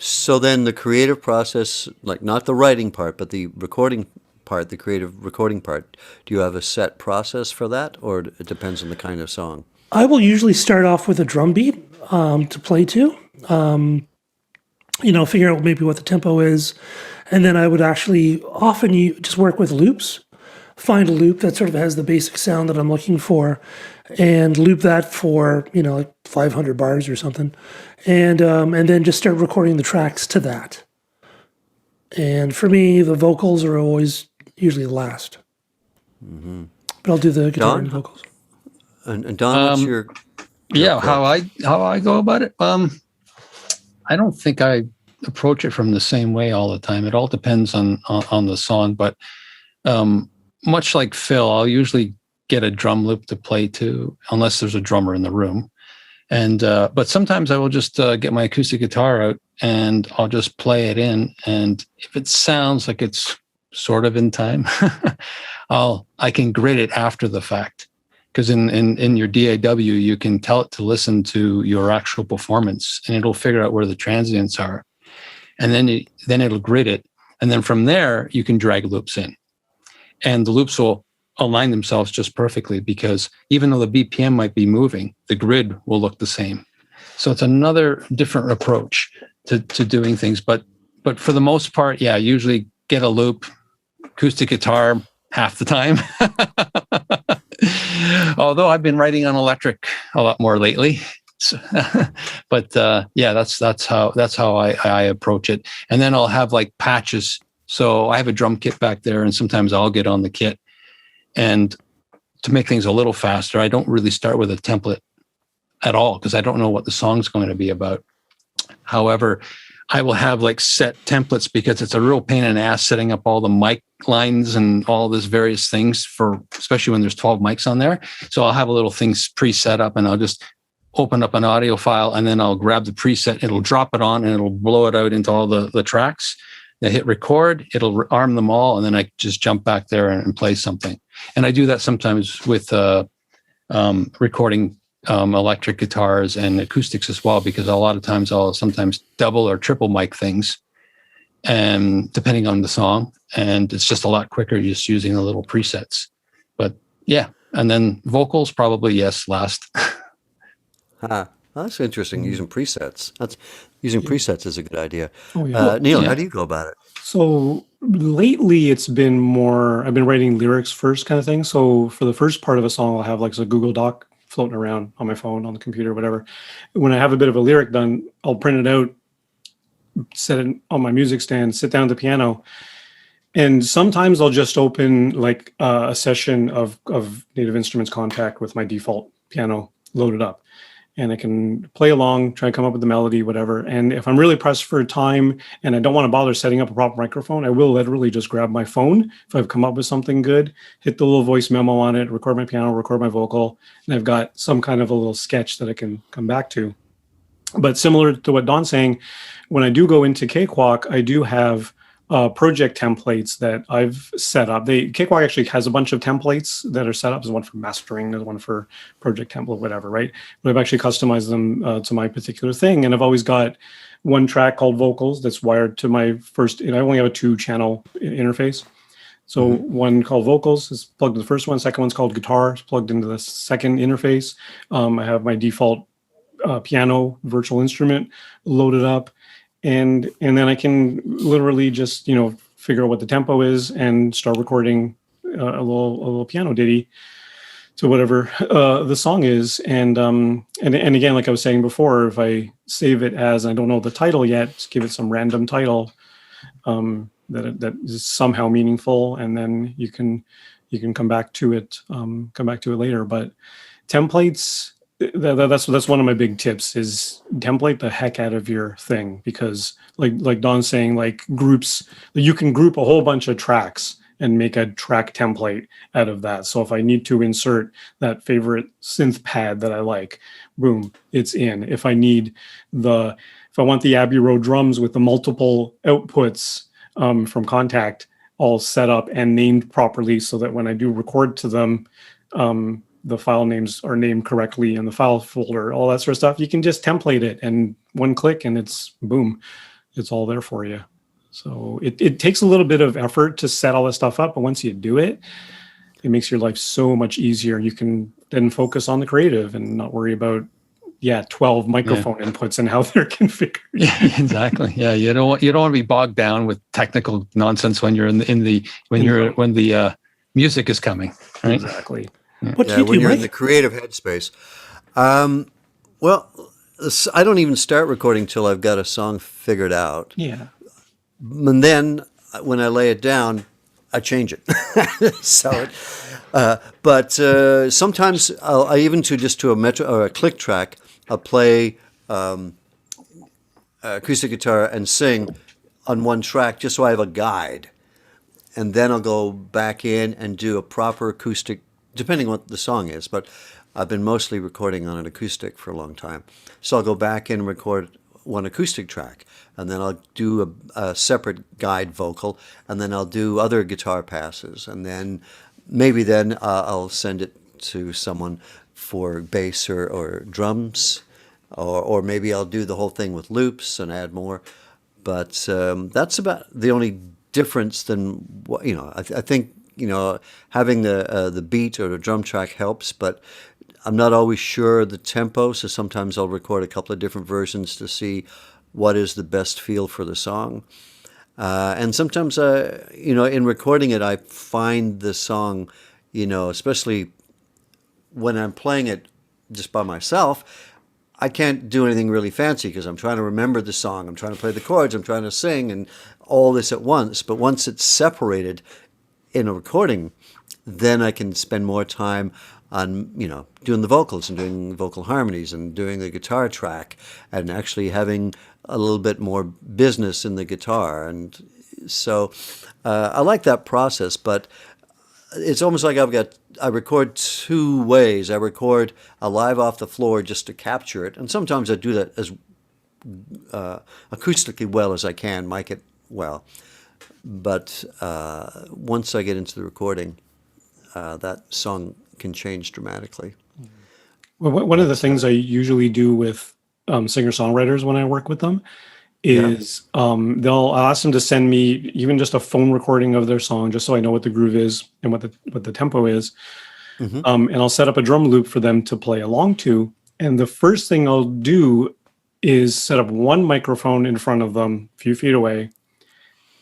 So then the creative process, like not the writing part, but the recording part, the creative recording part, do you have a set process for that, or it depends on the kind of song? I will usually start off with a drum beat to play to, figure out maybe what the tempo is, and then I would actually often just work with loops, find a loop that sort of has the basic sound that I'm looking for, and loop that for, like 500 bars or something. And then just start recording the tracks to that. And for me, the vocals are always usually the last. Mm-hmm. But I'll do the guitar and vocals. And Don, what's your how I go about it? I don't think I approach it from the same way all the time. It all depends on the song. But much like Phil, I'll usually get a drum loop to play to, unless there's a drummer in the room. And but sometimes I will just get my acoustic guitar out and I'll just play it in. And if it sounds like it's sort of in time, I can grade it after the fact. Because in your DAW, you can tell it to listen to your actual performance, and it'll figure out where the transients are, and then it'll grid it, and then from there you can drag loops in, and the loops will align themselves just perfectly, because even though the BPM might be moving, the grid will look the same. So it's another different approach to doing things. But for the most part, yeah, usually get a loop, acoustic guitar half the time. Although I've been writing on electric a lot more lately. So, but yeah, that's how I approach it. And then I'll have like patches. So I have a drum kit back there, and sometimes I'll get on the kit. And to make things a little faster, I don't really start with a template at all, because I don't know what the song's going to be about. However, I will have like set templates because it's a real pain in the ass setting up all the mic lines and all these various things for, especially when there's 12 mics on there. So I'll have a little thing pre-set up, and I'll just open up an audio file, and then I'll grab the preset. It'll drop it on, and it'll blow it out into all the tracks. I hit record, it'll arm them all, and then I just jump back there and play something. And I do that sometimes with recording electric guitars and acoustics as well, because a lot of times I'll sometimes double or triple mic things, and depending on the song, and it's just a lot quicker just using the little presets. But yeah, and then vocals probably last. That's interesting. Using presets. Using presets is a good idea. Oh, yeah. Neil, how do you go about it? So lately it's been more, I've been writing lyrics first kind of thing. So for the first part of a song, I'll have like a Google Doc floating around on my phone, on the computer, whatever. When I have a bit of a lyric done, I'll print it out, set it on my music stand, sit down at the piano. And sometimes I'll just open like a session of Native Instruments Contact with my default piano loaded up. And I can play along, try to come up with the melody, whatever. And if I'm really pressed for time and I don't want to bother setting up a proper microphone, I will literally just grab my phone. If I've come up with something good, hit the little voice memo on it, record my piano, record my vocal, and I've got some kind of a little sketch that I can come back to. But similar to what Don's saying, when I do go into Cakewalk, I do have project templates that I've set up. Cakewalk actually has a bunch of templates that are set up. There's one for mastering, there's one for project template, whatever, right? But I've actually customized them to my particular thing. And I've always got one track called vocals that's wired to my first, I only have a 2-channel interface. So one called vocals is plugged to the first one. Second one's called guitar, it's plugged into the second interface. I have my default piano virtual instrument loaded up. And then I can literally just, figure out what the tempo is and start recording a little piano ditty to whatever the song is. And again, like I was saying before, if I save it as, I don't know the title yet, just give it some random title that is somehow meaningful, and then you can come back to it later. But templates, that's one of my big tips, is template the heck out of your thing, because like Don's saying, like groups, you can group a whole bunch of tracks and make a track template out of that. So if I need to insert that favorite synth pad that I like, boom, it's in. If I want the Abbey Road drums with the multiple outputs from Contact all set up and named properly, so that when I do record to them, the file names are named correctly in the file folder, all that sort of stuff. You can just template it, and one click and it's boom, it's all there for you. So it takes a little bit of effort to set all this stuff up, but once you do it, it makes your life so much easier. You can then focus on the creative and not worry about 12 microphone inputs and how they're configured. Yeah, exactly. Yeah, you don't want to be bogged down with technical nonsense when you're when the music is coming. Right? Exactly. What do you do, when you're Mike? in the creative headspace. Well, I don't even start recording till I've got a song figured out. Yeah. And then when I lay it down, I change it. But sometimes I even to a metro or a click track, I'll play acoustic guitar and sing on one track just so I have a guide. And then I'll go back in and do a proper acoustic, depending on what the song is. But I've been mostly recording on an acoustic for a long time. So I'll go back in and record one acoustic track, and then I'll do a separate guide vocal, and then I'll do other guitar passes, and then maybe I'll send it to someone for bass or drums, or maybe I'll do the whole thing with loops and add more. But that's about the only difference than I think having the beat or the drum track helps, but I'm not always sure the tempo, so sometimes I'll record a couple of different versions to see what is the best feel for the song. And sometimes, in recording it, I find the song, especially when I'm playing it just by myself, I can't do anything really fancy because I'm trying to remember the song, I'm trying to play the chords, I'm trying to sing, and all this at once. But once it's separated in a recording, then I can spend more time on, doing the vocals and doing vocal harmonies and doing the guitar track and actually having a little bit more business in the guitar. And so I like that process, but it's almost like I record two ways. I record a live off the floor just to capture it. And sometimes I do that as acoustically well as I can, mic it well. But once I get into the recording, that song can change dramatically. Well, one of the things I usually do with singer-songwriters when I work with them is I'll ask them to send me even just a phone recording of their song, just so I know what the groove is and what the tempo is. And I'll set up a drum loop for them to play along to. And the first thing I'll do is set up one microphone in front of them, a few feet away,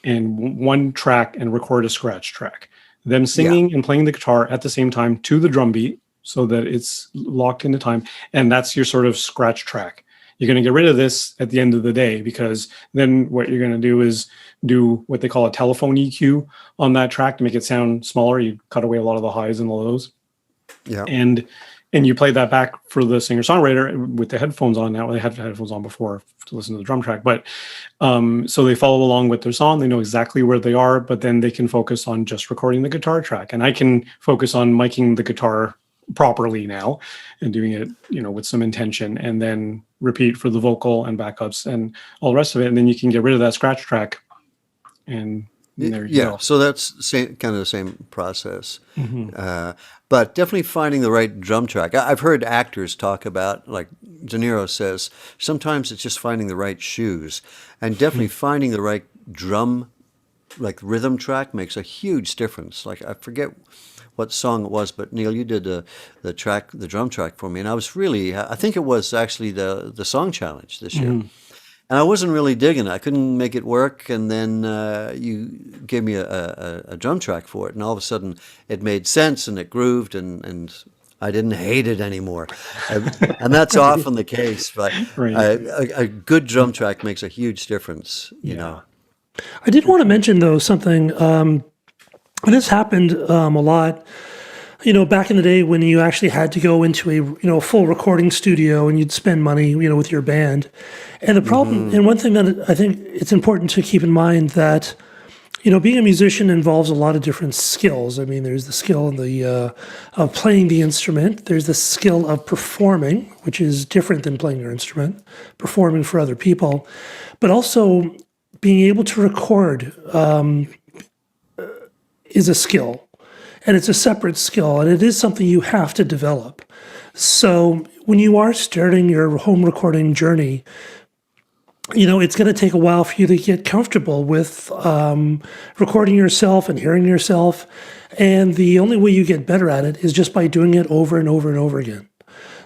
and one track, and record a scratch track. Them singing and playing the guitar at the same time to the drum beat, so that it's locked into time. And that's your sort of scratch track. You're going to get rid of this at the end of the day, because then what you're going to do is do what they call a telephone EQ on that track to make it sound smaller. You cut away a lot of the highs and the lows. And you play that back for the singer-songwriter with the headphones on now. They had headphones on before to listen to the drum track. But so they follow along with their song. They know exactly where they are, but then they can focus on just recording the guitar track. And I can focus on miking the guitar properly now and doing it, with some intention, and then repeat for the vocal and backups and all the rest of it. And then you can get rid of that scratch track. And there you go. So that's kind of the same process. But definitely finding the right drum track. I've heard actors talk about, like De Niro says, sometimes it's just finding the right shoes. And definitely finding the right drum, like rhythm track, makes a huge difference. Like, I forget what song it was, but Neil, you did the drum track for me, and I think it was actually the song challenge this year, and I wasn't really digging it. I couldn't make it work, and then you gave me a drum track for it, and all of a sudden it made sense and it grooved, and I didn't hate it anymore, and that's often the case. But a good drum track makes a huge difference, you know. I did want to mention though something. And this happened a lot, back in the day when you actually had to go into a full recording studio and you'd spend money, with your band. And the problem, and one thing that I think it's important to keep in mind, that, being a musician involves a lot of different skills. I mean, there's the skill of playing the instrument. There's the skill of performing, which is different than playing your instrument, performing for other people, but also being able to record is a skill, and it's a separate skill, and it is something you have to develop. So when you are starting your home recording journey, it's going to take a while for you to get comfortable with recording yourself and hearing yourself. And the only way you get better at it is just by doing it over and over and over again.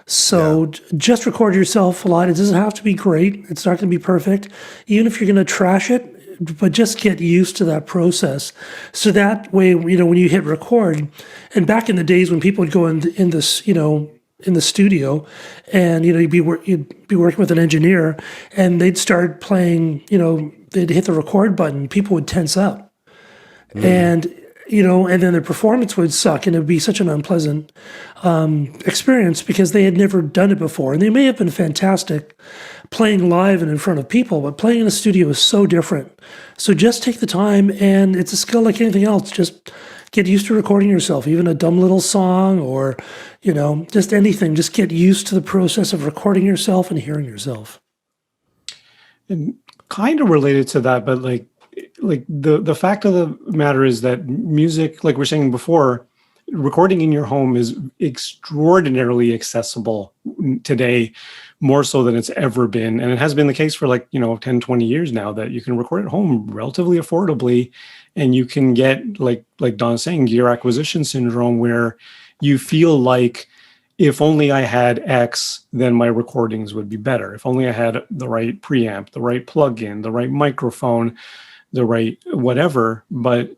So just record yourself a lot. It doesn't have to be great. It's not going to be perfect. Even if you're going to trash it, but just get used to that process. So that way, when you hit record, and back in the days when people would go in this, in the studio, and you'd be working with an engineer, and they'd start playing, they'd hit the record button, people would tense up, and and then their performance would suck, and it would be such an unpleasant experience, because they had never done it before. And they may have been fantastic playing live and in front of people, but playing in a studio is so different. So just take the time, and it's a skill like anything else. Just get used to recording yourself, even a dumb little song, or, just anything. Just get used to the process of recording yourself and hearing yourself. And kind of related to that, but like the fact of the matter is that music, like we're saying before, recording in your home is extraordinarily accessible today, more so than it's ever been. And it has been the case for 10, 20 years now, that you can record at home relatively affordably, and you can get, like Don's saying, gear acquisition syndrome, where you feel like, if only I had X, then my recordings would be better. If only I had the right preamp, the right plugin, the right microphone, the right whatever. But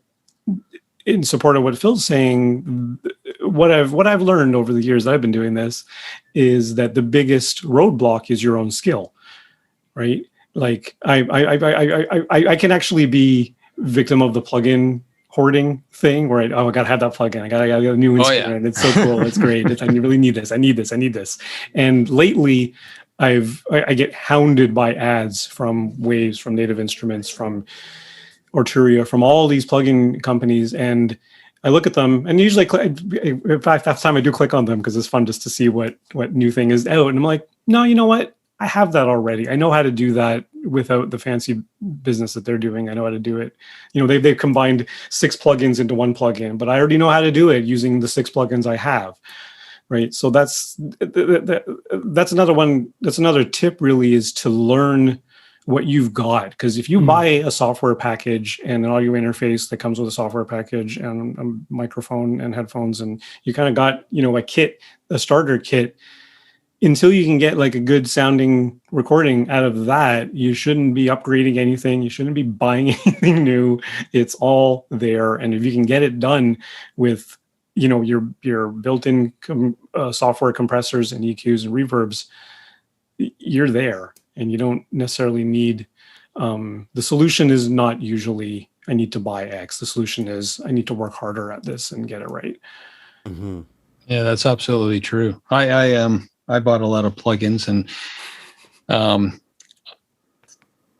in support of what Phil's saying, what I've learned over the years that I've been doing this is that the biggest roadblock is your own skill, right? Like I can actually be victim of the plugin hoarding thing, where I gotta have that plugin. I gotta get a new instrument. It's so cool. It's great. I really need this. I need this. And lately, I get hounded by ads from Waves, from Native Instruments, from Arturia, from all these plugin companies, and I look at them, and usually, in fact, half the time I do click on them because it's fun just to see what new thing is out. And I'm like, no, you know what? I have that already. I know how to do that without the fancy business that they're doing. I know how to do it. They've combined 6 plugins into one plugin, but I already know how to do it using the 6 plugins I have. Right. So that's another one. That's another tip, really, is to learn what you've got. Because if you buy a software package and an audio interface that comes with a software package and a microphone and headphones, and you kind of got, a starter kit, until you can get like a good sounding recording out of that, you shouldn't be upgrading anything. You shouldn't be buying anything new. It's all there. And if you can get it done with, your built-in software compressors and EQs and reverbs, you're there. And you don't necessarily need, the solution is not usually, I need to buy X. The solution is, I need to work harder at this and get it right. Mm-hmm. Yeah, that's absolutely true. I bought a lot of plugins, and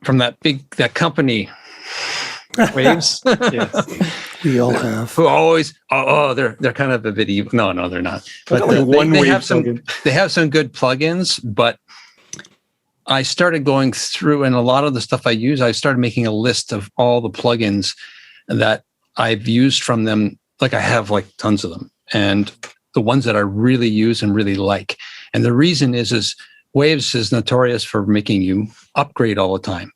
from that company, Waves. Yes. We all have. Who always, they're kind of a bit evil. No, they're not. But they have some good plugins, but I started going through, and a lot of the stuff I use, I started making a list of all the plugins that I've used from them. Like I have like tons of them, and the ones that I really use and really like. And the reason is Waves is notorious for making you upgrade all the time.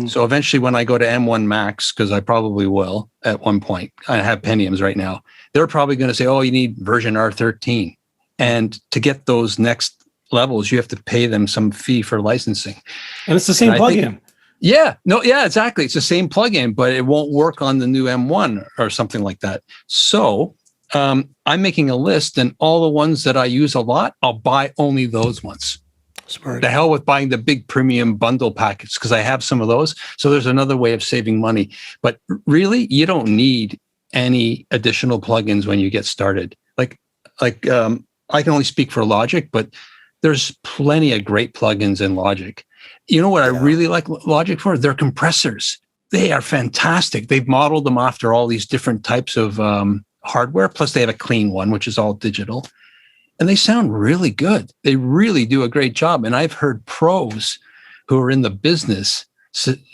So eventually when I go to M1 Max, because I probably will at one point, I have Pentiums right now, they're probably going to say, oh, you need version R13. And to get those next levels, you have to pay them some fee for licensing. And it's the same plugin. Exactly. It's the same plugin, but it won't work on the new M1 or something like that. So I'm making a list, and all the ones that I use a lot, I'll buy only those ones. Smart. The hell with buying the big premium bundle package, because I have some of those. So there's another way of saving money. But really, you don't need any additional plugins when you get started. Like I can only speak for Logic, but there's plenty of great plugins in Logic. You know what I really like Logic for? Their compressors. They are fantastic. They've modeled them after all these different types of hardware. Plus, they have a clean one, which is all digital. And they sound really good. They really do a great job. And I've heard pros who are in the business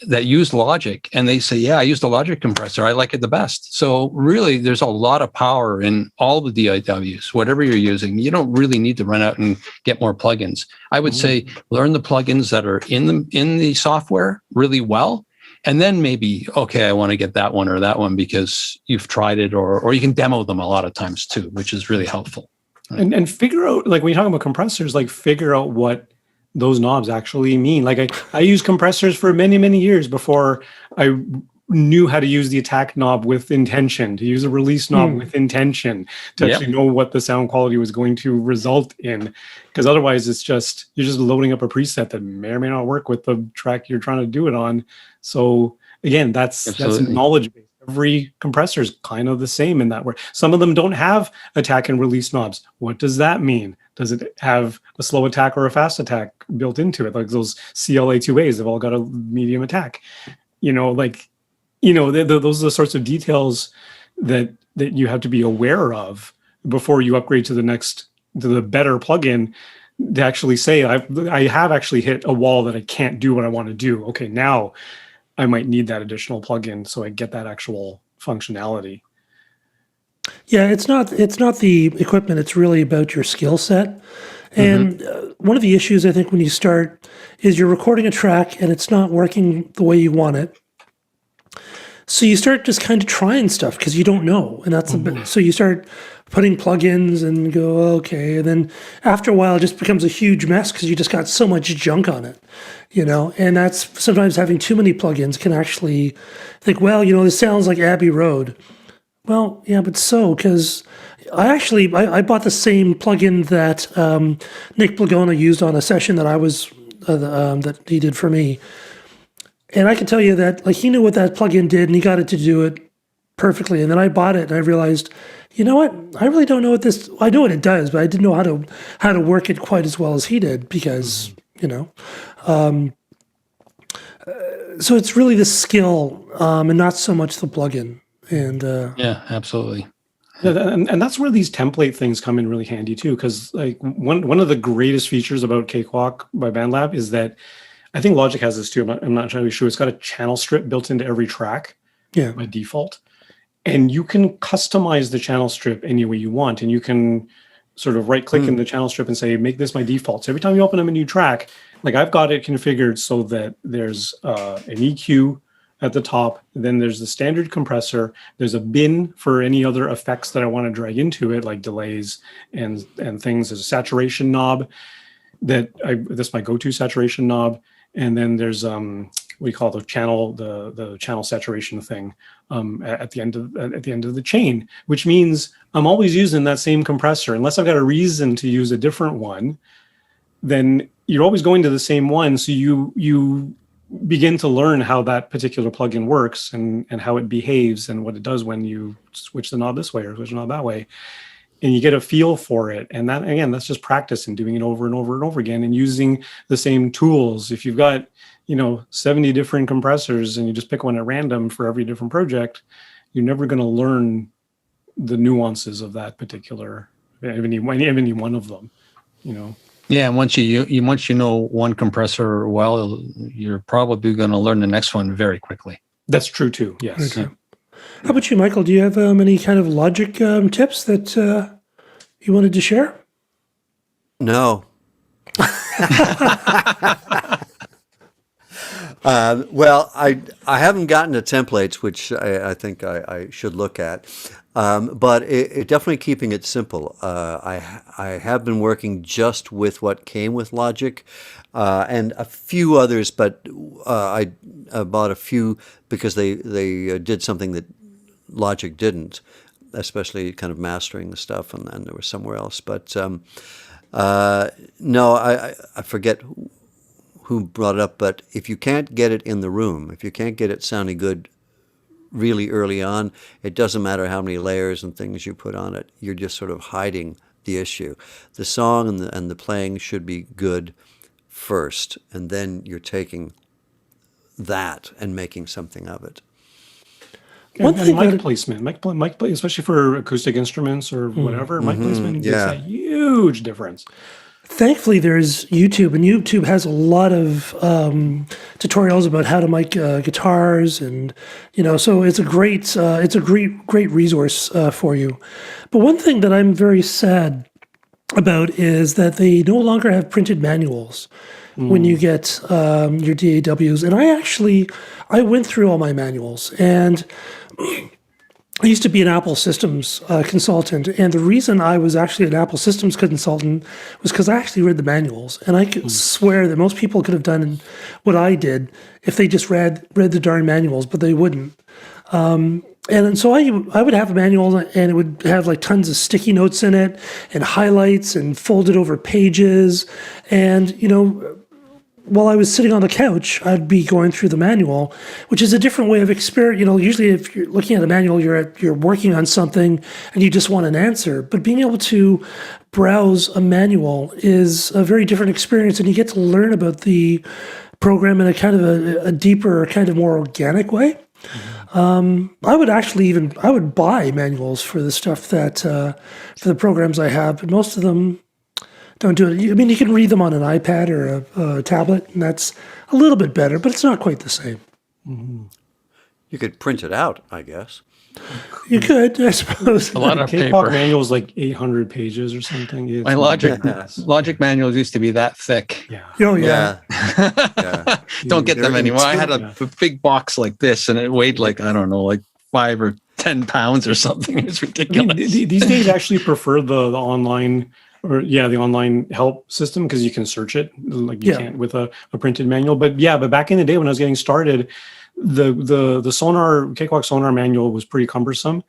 that use Logic, and they say, yeah, I use the Logic compressor. I like it the best. So really, there's a lot of power in all the DAWs, whatever you're using. You don't really need to run out and get more plugins. I would say learn the plugins that are in the software really well. And then maybe, okay, I want to get that one or that one because you've tried it, or you can demo them a lot of times too, which is really helpful. And figure out, like when you talk about compressors, like figure out what those knobs actually mean. Like I used compressors for many, many years before I knew how to use the attack knob with intention, to use a release knob with intention, to actually know what the sound quality was going to result in. Because otherwise you're just loading up a preset that may or may not work with the track you're trying to do it on. So again, that's knowledge base. Every compressor is kind of the same in that way. Some of them don't have attack and release knobs. What does that mean? Does it have a slow attack or a fast attack built into it? Like those CLA2As have all got a medium attack. Those are the sorts of details that you have to be aware of before you upgrade to the better plugin, to actually say, I have actually hit a wall that I can't do what I want to do. Okay, now I might need that additional plugin so I get that actual functionality. Yeah, it's not the equipment. It's really about your skill set. And one of the issues I think when you start is you're recording a track and it's not working the way you want it. So you start just kind of trying stuff because you don't know, and that's a bit. So you start putting plugins and go, okay, and then after a while, it just becomes a huge mess because you just got so much junk on it, And that's sometimes having too many plugins can actually think, well, this sounds like Abbey Road. Well, yeah, but because I bought the same plugin that Nick Blagona used on a session that I was that he did for me. And I can tell you that he knew what that plugin did and he got it to do it perfectly. And then I bought it and I realized, you know what? I really don't know what I know what it does, but I didn't know how to work it quite as well as he did because, you know. So it's really the skill and not so much the plugin. And Yeah, absolutely. Yeah, and that's where these template things come in really handy too, because like one of the greatest features about Cakewalk by Bandlab is that I think Logic has this too. I'm not entirely sure. It's got a channel strip built into every track by default, and you can customize the channel strip any way you want, and you can sort of right click in the channel strip and say, make this my default. So every time you open up a new track, like I've got it configured so that there's an EQ at the top, then there's the standard compressor, there's a bin for any other effects that I want to drag into it, like delays and things. There's a saturation knob that's my go-to saturation knob. And then there's what we call the channel saturation thing at the end of the chain, which means I'm always using that same compressor. Unless I've got a reason to use a different one, then you're always going to the same one. So you begin to learn how that particular plugin works and how it behaves and what it does when you switch the knob this way or switch the knob that way. And you get a feel for it. And that, again, that's just practice and doing it over and over and over again and using the same tools. If you've got, 70 different compressors and you just pick one at random for every different project, you're never going to learn the nuances of that particular, any one of them, Yeah, and once you know one compressor well, you're probably going to learn the next one very quickly. That's true too. Yes. Okay. How about you, Michael? Do you have any kind of Logic tips that you wanted to share? No. Well, I haven't gotten to templates, which I think I should look at. But it definitely keeping it simple. I have been working just with what came with Logic and a few others, but I bought a few because they did something that Logic didn't, especially kind of mastering the stuff, and then there was somewhere else. But no, I forget who brought it up, but if you can't get it in the room, if you can't get it sounding good really early on, it doesn't matter how many layers and things you put on it. You're just sort of hiding the issue. The song and the playing should be good first, and then you're taking that and making something of it. And mic placement, especially for acoustic instruments or whatever, mic placement makes a huge difference. Thankfully, there's YouTube, and YouTube has a lot of tutorials about how to mic guitars, and so it's a great resource for you. But one thing that I'm very sad about is that they no longer have printed manuals when you get your DAWs. And I went through all my manuals, and I used to be an Apple Systems consultant, and the reason I was actually an Apple Systems consultant was because I actually read the manuals, and I could swear that most people could have done what I did if they just read the darn manuals, but they wouldn't. And so I would have a manual, and it would have like tons of sticky notes in it, and highlights, and folded over pages, and while I was sitting on the couch, I'd be going through the manual, which is a different way of experience. Usually if you're looking at a manual, you're working on something and you just want an answer. But being able to browse a manual is a very different experience, and you get to learn about the program in a kind of a deeper, kind of more organic way. I would buy manuals for the stuff that for the programs I have, but most of them don't do it. I mean, you can read them on an iPad or a tablet, and that's a little bit better, but it's not quite the same. You could print it out, I guess. You could, I suppose. A lot of Cakewalk paper. manual is like 800 pages or something. It's My Logic manuals used to be that thick. Yeah. Oh, yeah. Yeah. Don't get them They're anymore. I had a intense. big box like this, and it weighed like 5 or 10 pounds or something. It's I mean, ridiculous. these days I actually prefer the online the online help system, because you can search it like you can't with a printed manual. But back in the day when I was getting started, the Cakewalk Sonar manual was pretty cumbersome.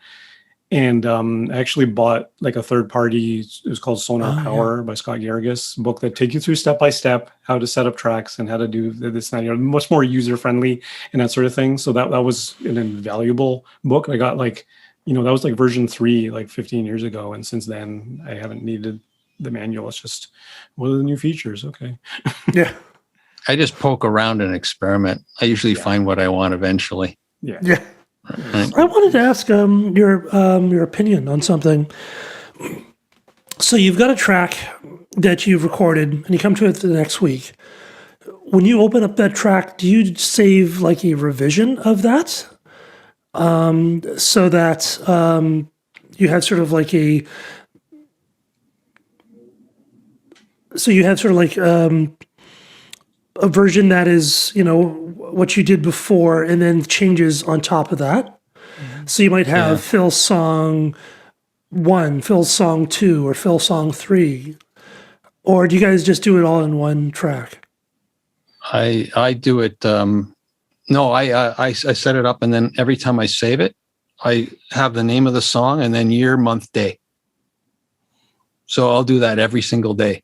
And I actually bought like a third party, it was called Sonar Power by Scott Garrigus, book that take you through step by step how to set up tracks and how to do this and that, much more user friendly and that sort of thing. So that was an invaluable book. I got that was like version 3 like 15 years ago, and since then I haven't needed the manual. It's just, what are the new features? Okay. Yeah. I just poke around and experiment. I usually find what I want eventually. Yeah. Yeah. Right. I wanted to ask your opinion on something. So you've got a track that you've recorded, and you come to it the next week. When you open up that track, do you save like a revision of that, so that you have sort of like a a version that is, what you did before, and then changes on top of that? Mm-hmm. So you might have Phil's song 1, Phil's song 2, or Phil's song 3, or do you guys just do it all in one track? I do it. No, I set it up, and then every time I save it, I have the name of the song and then year, month, day. So I'll do that every single day.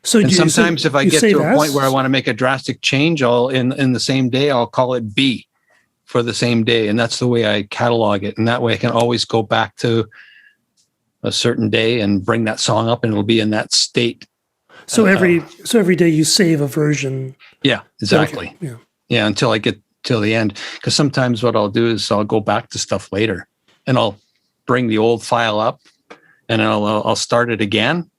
So and sometimes if I get to a point where I want to make a drastic change, I'll in the same day, I'll call it B for the same day. And that's the way I catalog it. And that way I can always go back to a certain day and bring that song up, and it'll be in that state. So every day you save a version. Yeah, exactly. Okay. Yeah, until I get till the end. Because sometimes what I'll do is I'll go back to stuff later, and I'll bring the old file up, and I'll start it again.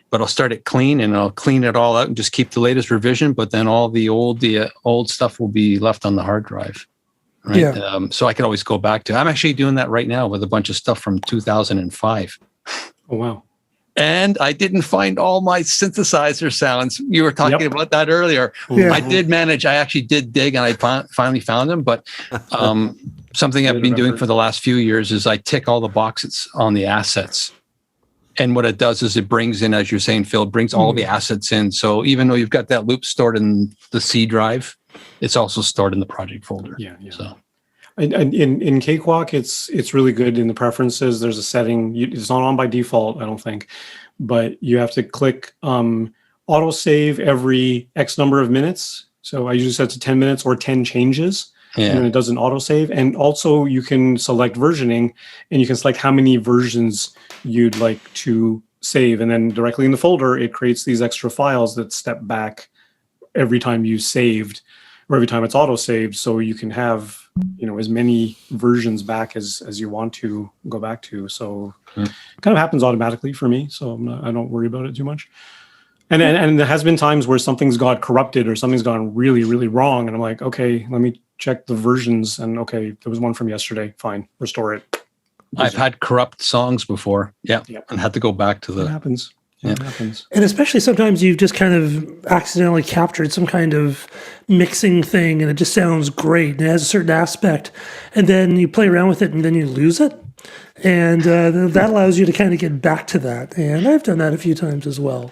But I'll start it clean, and I'll clean it all out and just keep the latest revision. But then all the old stuff will be left on the hard drive. Right. Yeah. So I can always go back to. I'm actually doing that right now with a bunch of stuff from 2005. Oh, wow. And I didn't find all my synthesizer sounds. You were talking about that earlier. Yeah. I actually did dig, and I finally found them. But something I've been doing for the last few years is I tick all the boxes on the assets. And what it does is it brings in, as you're saying, Phil, brings all the assets in. So even though you've got that loop stored in the C drive, it's also stored in the project folder. Yeah. So. And in Cakewalk, it's really good in the preferences. There's a setting. It's not on by default, I don't think, but you have to click auto save every X number of minutes. So I usually set to 10 minutes or 10 changes, and then it does an auto save. And also you can select versioning, and you can select how many versions you'd like to save. And then directly in the folder, it creates these extra files that step back every time you saved, or every time it's auto saved. So you can have, as many versions back as you want to go back to. So it kind of happens automatically for me. So I don't worry about it too much. And there has been times where something's got corrupted or something's gone really, really wrong. And I'm like, okay, let me check the versions. And okay, there was one from yesterday. Fine, restore it. I've had corrupt songs before. Yeah. And had to go back to the. It happens. It happens. And especially sometimes you've just kind of accidentally captured some kind of mixing thing, and it just sounds great, and it has a certain aspect, and then you play around with it, and then you lose it. And that allows you to kind of get back to that. And I've done that a few times as well,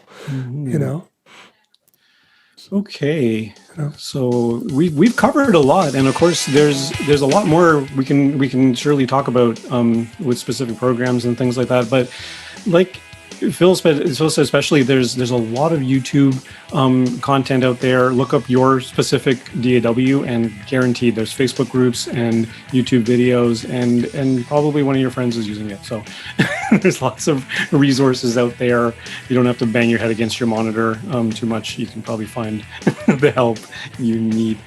Okay, so we've covered a lot, and of course there's a lot more we can surely talk about with specific programs and things like that. But like Phil said, especially there's a lot of YouTube content out there. Look up your specific DAW, and guaranteed there's Facebook groups and YouTube videos, and probably one of your friends is using it. So there's lots of resources out there. You don't have to bang your head against your monitor too much. You can probably find the help you need.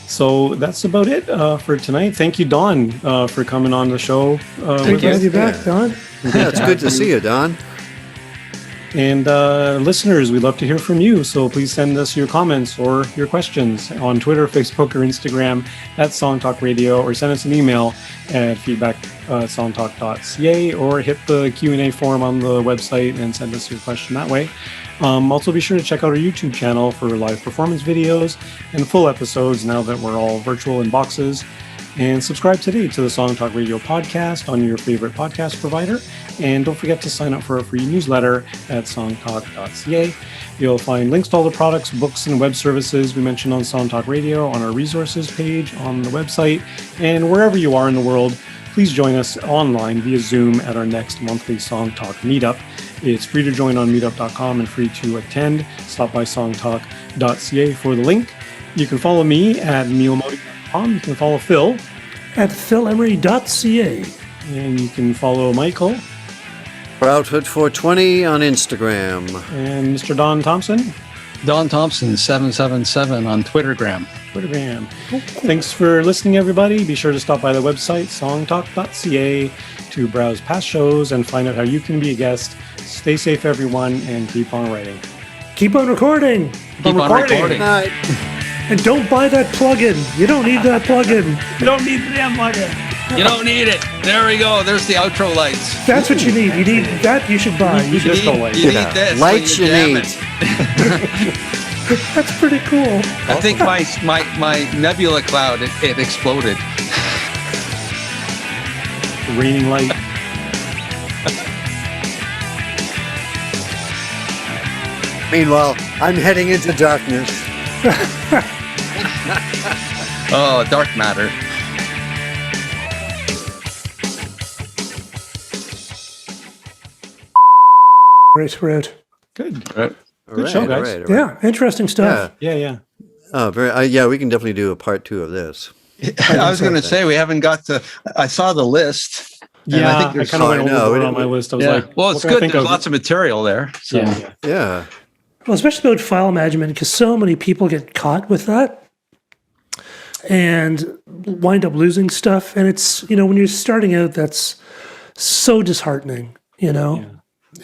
So that's about it for tonight. Thank you, Don, for coming on the show. Great to have you back, Don. Yeah, it's good to see you, Don. And listeners, we'd love to hear from you. So please send us your comments or your questions on Twitter, Facebook, or Instagram at SongTalk Radio, or send us an email at feedback@songtalk.ca, or hit the Q&A form on the website and send us your question that way. Also, be sure to check out our YouTube channel for live performance videos and full episodes now that we're all virtual in boxes. And subscribe today to the SongTalk Radio podcast on your favorite podcast provider. And don't forget to sign up for our free newsletter at songtalk.ca. You'll find links to all the products, books, and web services we mentioned on SongTalk Radio on our resources page on the website. And wherever you are in the world, please join us online via Zoom at our next monthly SongTalk meetup. It's free to join on meetup.com and free to attend. Stop by songtalk.ca for the link. You can follow me at neilmodi.com. You can follow Phil at philemery.ca. And you can follow Michael Proudhood420 on Instagram. And Mr. Don Thomson. Don Thomson 777 on Twittergram. Thanks for listening, everybody. Be sure to stop by the website, songtalk.ca, to browse past shows and find out how you can be a guest. Stay safe, everyone, and keep on writing. Keep on recording. Keep on recording. Night. And don't buy that plugin. You don't need that plugin. You don't need the damn plugin. You don't need it. There we go. There's the outro lights. That's what you need. You need that. You should buy. You just don't like You it. need this. Lights when you jam need. it. That's pretty cool. I think my nebula cloud, it exploded. Raining light. Meanwhile, I'm heading into darkness. Oh, dark matter. Right, we're out. Good. Right. Good show, guys. All right. Yeah, interesting stuff. Yeah. Oh, very. Yeah, we can definitely do a part 2 of this. I was going to say we haven't got to. I saw the list. And Yeah, I think I there's kind of went no, over we on my didn't- list. I was yeah. like, Well, what it's can I good. think There's of? lots of material there. So. Yeah. Yeah. Well, especially about file management, because so many people get caught with that and wind up losing stuff. And it's, when you're starting out, that's so disheartening,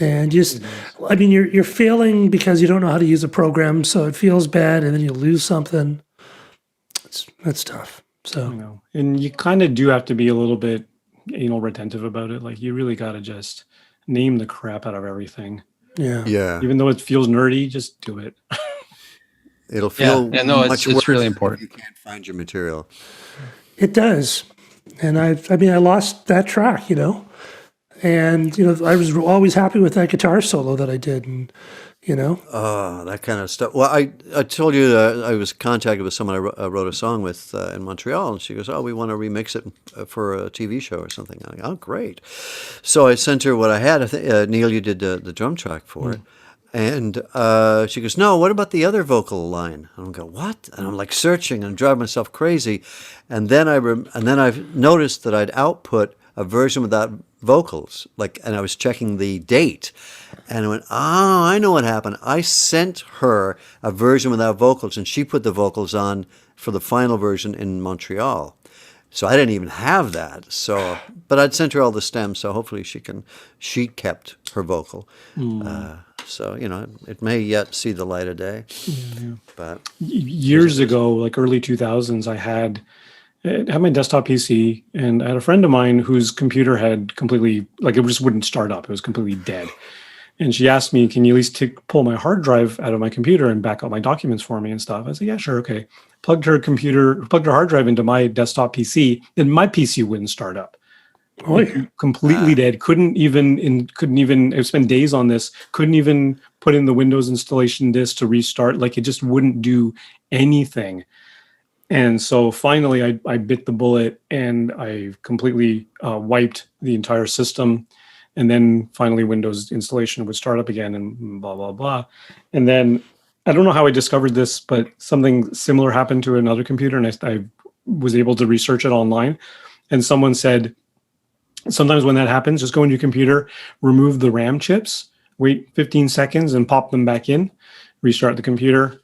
And just, I mean, you're failing because you don't know how to use a program, so it feels bad, and then you lose something. That's tough. So, And you kind of do have to be a little bit anal retentive about it. Like, you really got to just name the crap out of everything. yeah. Yeah. Even though it feels nerdy, just do it. It'll feel Yeah, no, much it's worse really if important. you can't find your material. It does. And I lost that track, And, I was always happy with that guitar solo that I did. And, Oh, that kind of stuff. Well, I told you I was contacted with someone I wrote a song with in Montreal, and she goes, "Oh, we want to remix it for a TV show or something." I'm like, "Oh, great!" So I sent her what I had. I think Neil, you did the drum track for it, and she goes, "No, what about the other vocal line?" And I'm going, "What?" And I'm like searching and driving myself crazy, and then I've noticed that I'd output a version without vocals, and I was checking the date, and I went, "Oh, I know what happened. I sent her a version without vocals, and she put the vocals on for the final version in Montreal. So I didn't even have that. So, but I'd sent her all the stems, so hopefully she kept her vocal. So it may yet see the light of day. But Years ago, like early 2000s, I had my desktop PC, and I had a friend of mine whose computer had completely, it just wouldn't start up. It was completely dead. And she asked me, "Can you at least pull my hard drive out of my computer and back up my documents for me and stuff?" I said, "Yeah, sure, okay." Plugged her hard drive into my desktop PC, and my PC wouldn't start up. Completely dead. Couldn't even. I've spent days on this. Couldn't even put in the Windows installation disk to restart. It just wouldn't do anything. And so finally, I bit the bullet, and I completely wiped the entire system. And then finally, Windows installation would start up again, and blah blah blah. And then I don't know how I discovered this, but something similar happened to another computer, and I was able to research it online. And someone said, sometimes when that happens, just go into your computer, remove the RAM chips, wait 15 seconds, and pop them back in. Restart the computer.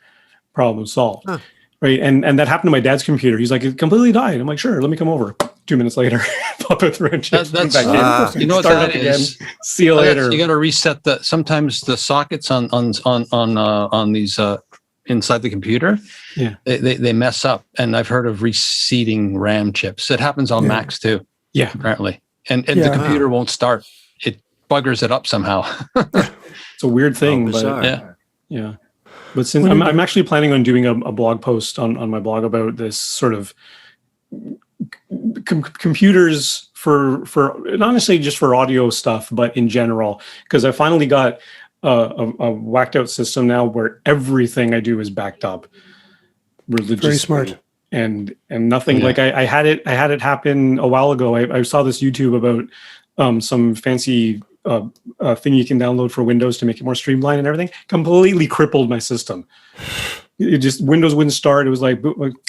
Problem solved. Huh. Right. And that happened to my dad's computer. He's like, "It completely died." I'm like, "Sure, let me come over." 2 minutes later, pop out the RAM chips. That's put them back in, you know what start that up is? again. See you later. You got to reset sometimes the sockets on these inside the computer. Yeah. They mess up, and I've heard of reseating RAM chips. It happens on Macs too. Yeah. Apparently, and the computer won't start. It buggers it up somehow. It's a weird thing, but bizarre. yeah. But since I'm actually planning on doing a blog post on my blog about this sort of computers for not necessarily just for audio stuff, but in general, because I finally got a whacked out system now where everything I do is backed up religiously. Very smart. And nothing I had it happen a while ago. I saw this YouTube about some fancy thing you can download for Windows to make it more streamlined and everything. Completely crippled my system. It just Windows wouldn't start. It was like,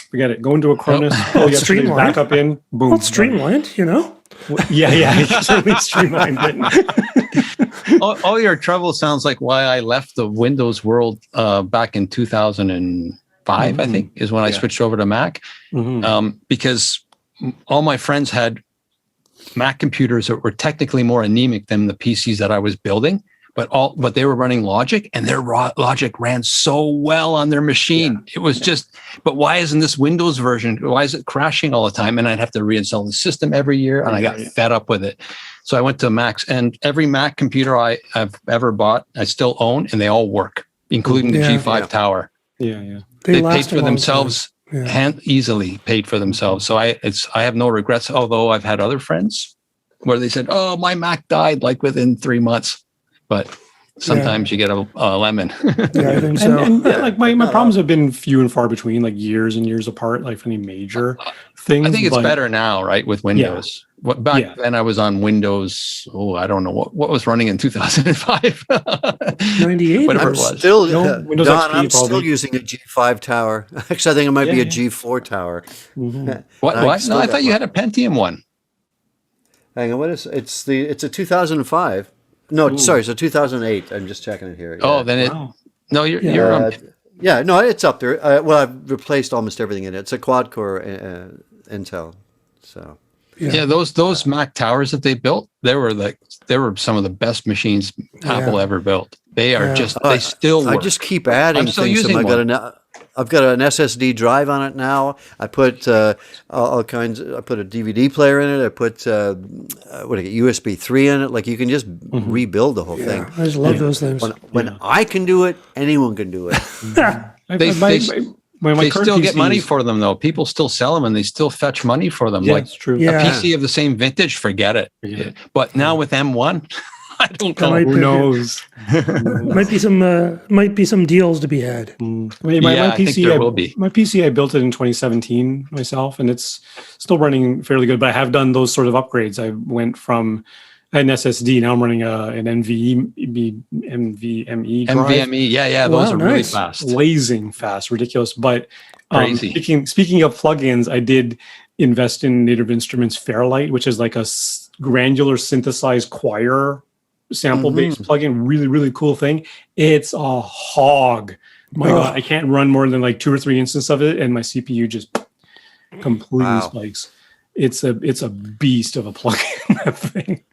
forget it. Go into a Cronus. Oh, yeah, streamlined. back up in. Boom. Well, it's streamlined, Yeah, certainly streamlined it. all your trouble sounds like why I left the Windows world back in 2005, I think, is when I switched over to Mac. Because all my friends had Mac computers that were technically more anemic than the PCs that I was building, but they were running Logic, and their Logic ran so well on their machine. It was just, but why isn't this Windows version? Why is it crashing all the time? And I'd have to reinstall the system every year, and I got fed up with it. So I went to Macs, and every Mac computer I've ever bought, I still own, and they all work, including the G5 Tower. Yeah. They paid for themselves. Easily paid for themselves. So I have no regrets, although I've had other friends where they said, oh, my Mac died like within 3 months. But sometimes you get a lemon. Yeah, I think so. And like my problems have been few and far between, like years and years apart, like any major things. I think it's better now, right, with Windows. Back then I was on Windows. Oh, I don't know what was running in 2005. 98. Whatever I'm it was. still, Windows Don, XP I'm still probably. using a G5 tower. Actually, I think it might be a G4 tower. What? No, I thought you had a Pentium one. Hang on, what is it's a 2005. No, sorry, it's a 2008. I'm just checking it here. Oh, then no, you're on. Yeah, no, it's up there. Well, I've replaced almost everything in it. It's a quad core Intel. So Yeah, those Mac towers that they built, they were some of the best machines Apple ever built. They are just they still work. I just keep adding I'm still things. using I've got an SSD drive on it now. I put all kinds. I put a DVD player in it. I put USB 3 in it. Like you can just rebuild the whole thing. I just love those things. When I can do it, anyone can do it. They still get money for them, though. People still sell them, and they still fetch money for them. Yeah, like it's true. a Yeah. PC of the same vintage, forget it. But now with M1, I don't know. might Who knows? Might be some deals to be had. I think there will be. My PC, I built it in 2017 myself, and it's still running fairly good. But I have done those sort of upgrades. I went from an SSD. Now I'm running an NVMe drive. NVMe, those are really fast. Blazing fast, ridiculous. But Crazy. speaking of plugins, I did invest in Native Instruments Fairlight, which is like a granular synthesized choir sample-based plugin. Really, really cool thing. It's a hog. My God, I can't run more than like 2 or 3 instances of it, and my CPU just completely spikes. It's a beast of a plugin. That thing.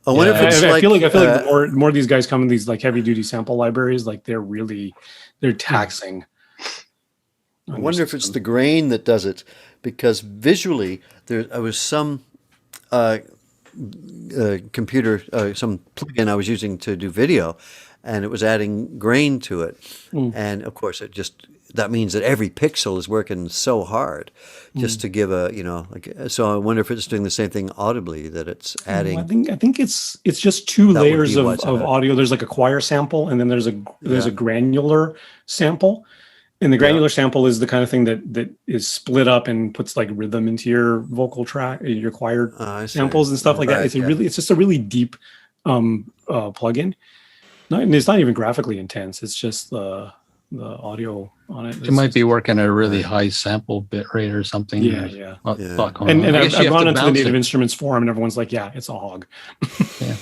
I wonder if it's I feel like the more these guys come in these like heavy duty sample libraries, like they're taxing. I wonder if it's the grain that does it, because visually there was some computer, some plugin I was using to do video, and it was adding grain to it, and of course that means that every pixel is working so hard just to give so I wonder if it's doing the same thing audibly, that it's adding. I think it's just 2 layers of audio. There's like a choir sample, and then there's a granular sample. And the granular sample is the kind of thing that is split up and puts like rhythm into your vocal track, your choir samples and stuff like that. It's just a really deep plugin. And it's not even graphically intense. It's just the audio on it. It might be working at a really high sample bit rate or something. Yeah. And I've gone into the Native Instruments forum, and everyone's like, "Yeah, it's a hog."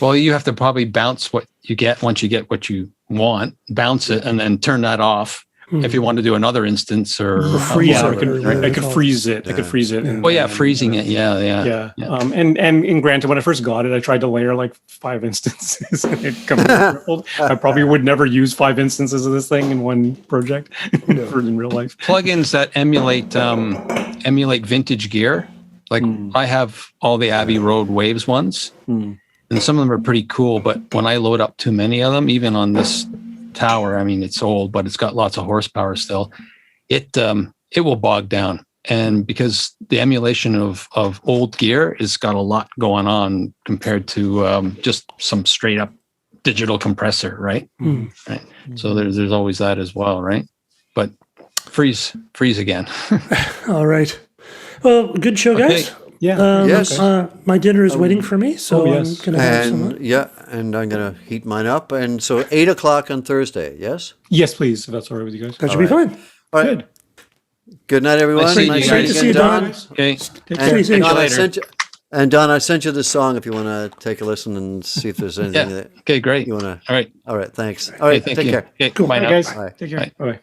Well, you have to probably bounce what you get once you get what you want. Bounce it and then turn that off. If you want to do another instance or freeze it, I could freeze it. I could freeze it. Freezing it. Yeah. And granted, when I first got it, I tried to layer like 5 instances, and it completely crippled. I probably would never use 5 instances of this thing in one project in real life. Plugins that emulate vintage gear, like I have all the Abbey Road Waves ones, and some of them are pretty cool. But when I load up too many of them, even on this tower, I mean, it's old, but it's got lots of horsepower still. It will bog down, and because the emulation of old gear has got a lot going on compared to just some straight up digital compressor, right? Right. So there's always that as well, right? But freeze again. All right. Well, good show, guys. Yeah. Yes. My dinner is waiting for me, so I'm going to have some. And I'm going to heat mine up. And so 8:00 on Thursday, yes? Yes, please, if that's all right with you guys. That should be fine. All right. Good night, everyone. Nice to see you Great to see you, Don. Okay. Take care. And See you Don, later. And Don, I sent you this song if you want to take a listen and see if there's anything Yeah. that Okay, great. you want to. All right. All right, thanks. All right, Okay, thank take you. care. Okay, Cool. bye Bye, now. guys. Bye. Take care. Bye. Bye.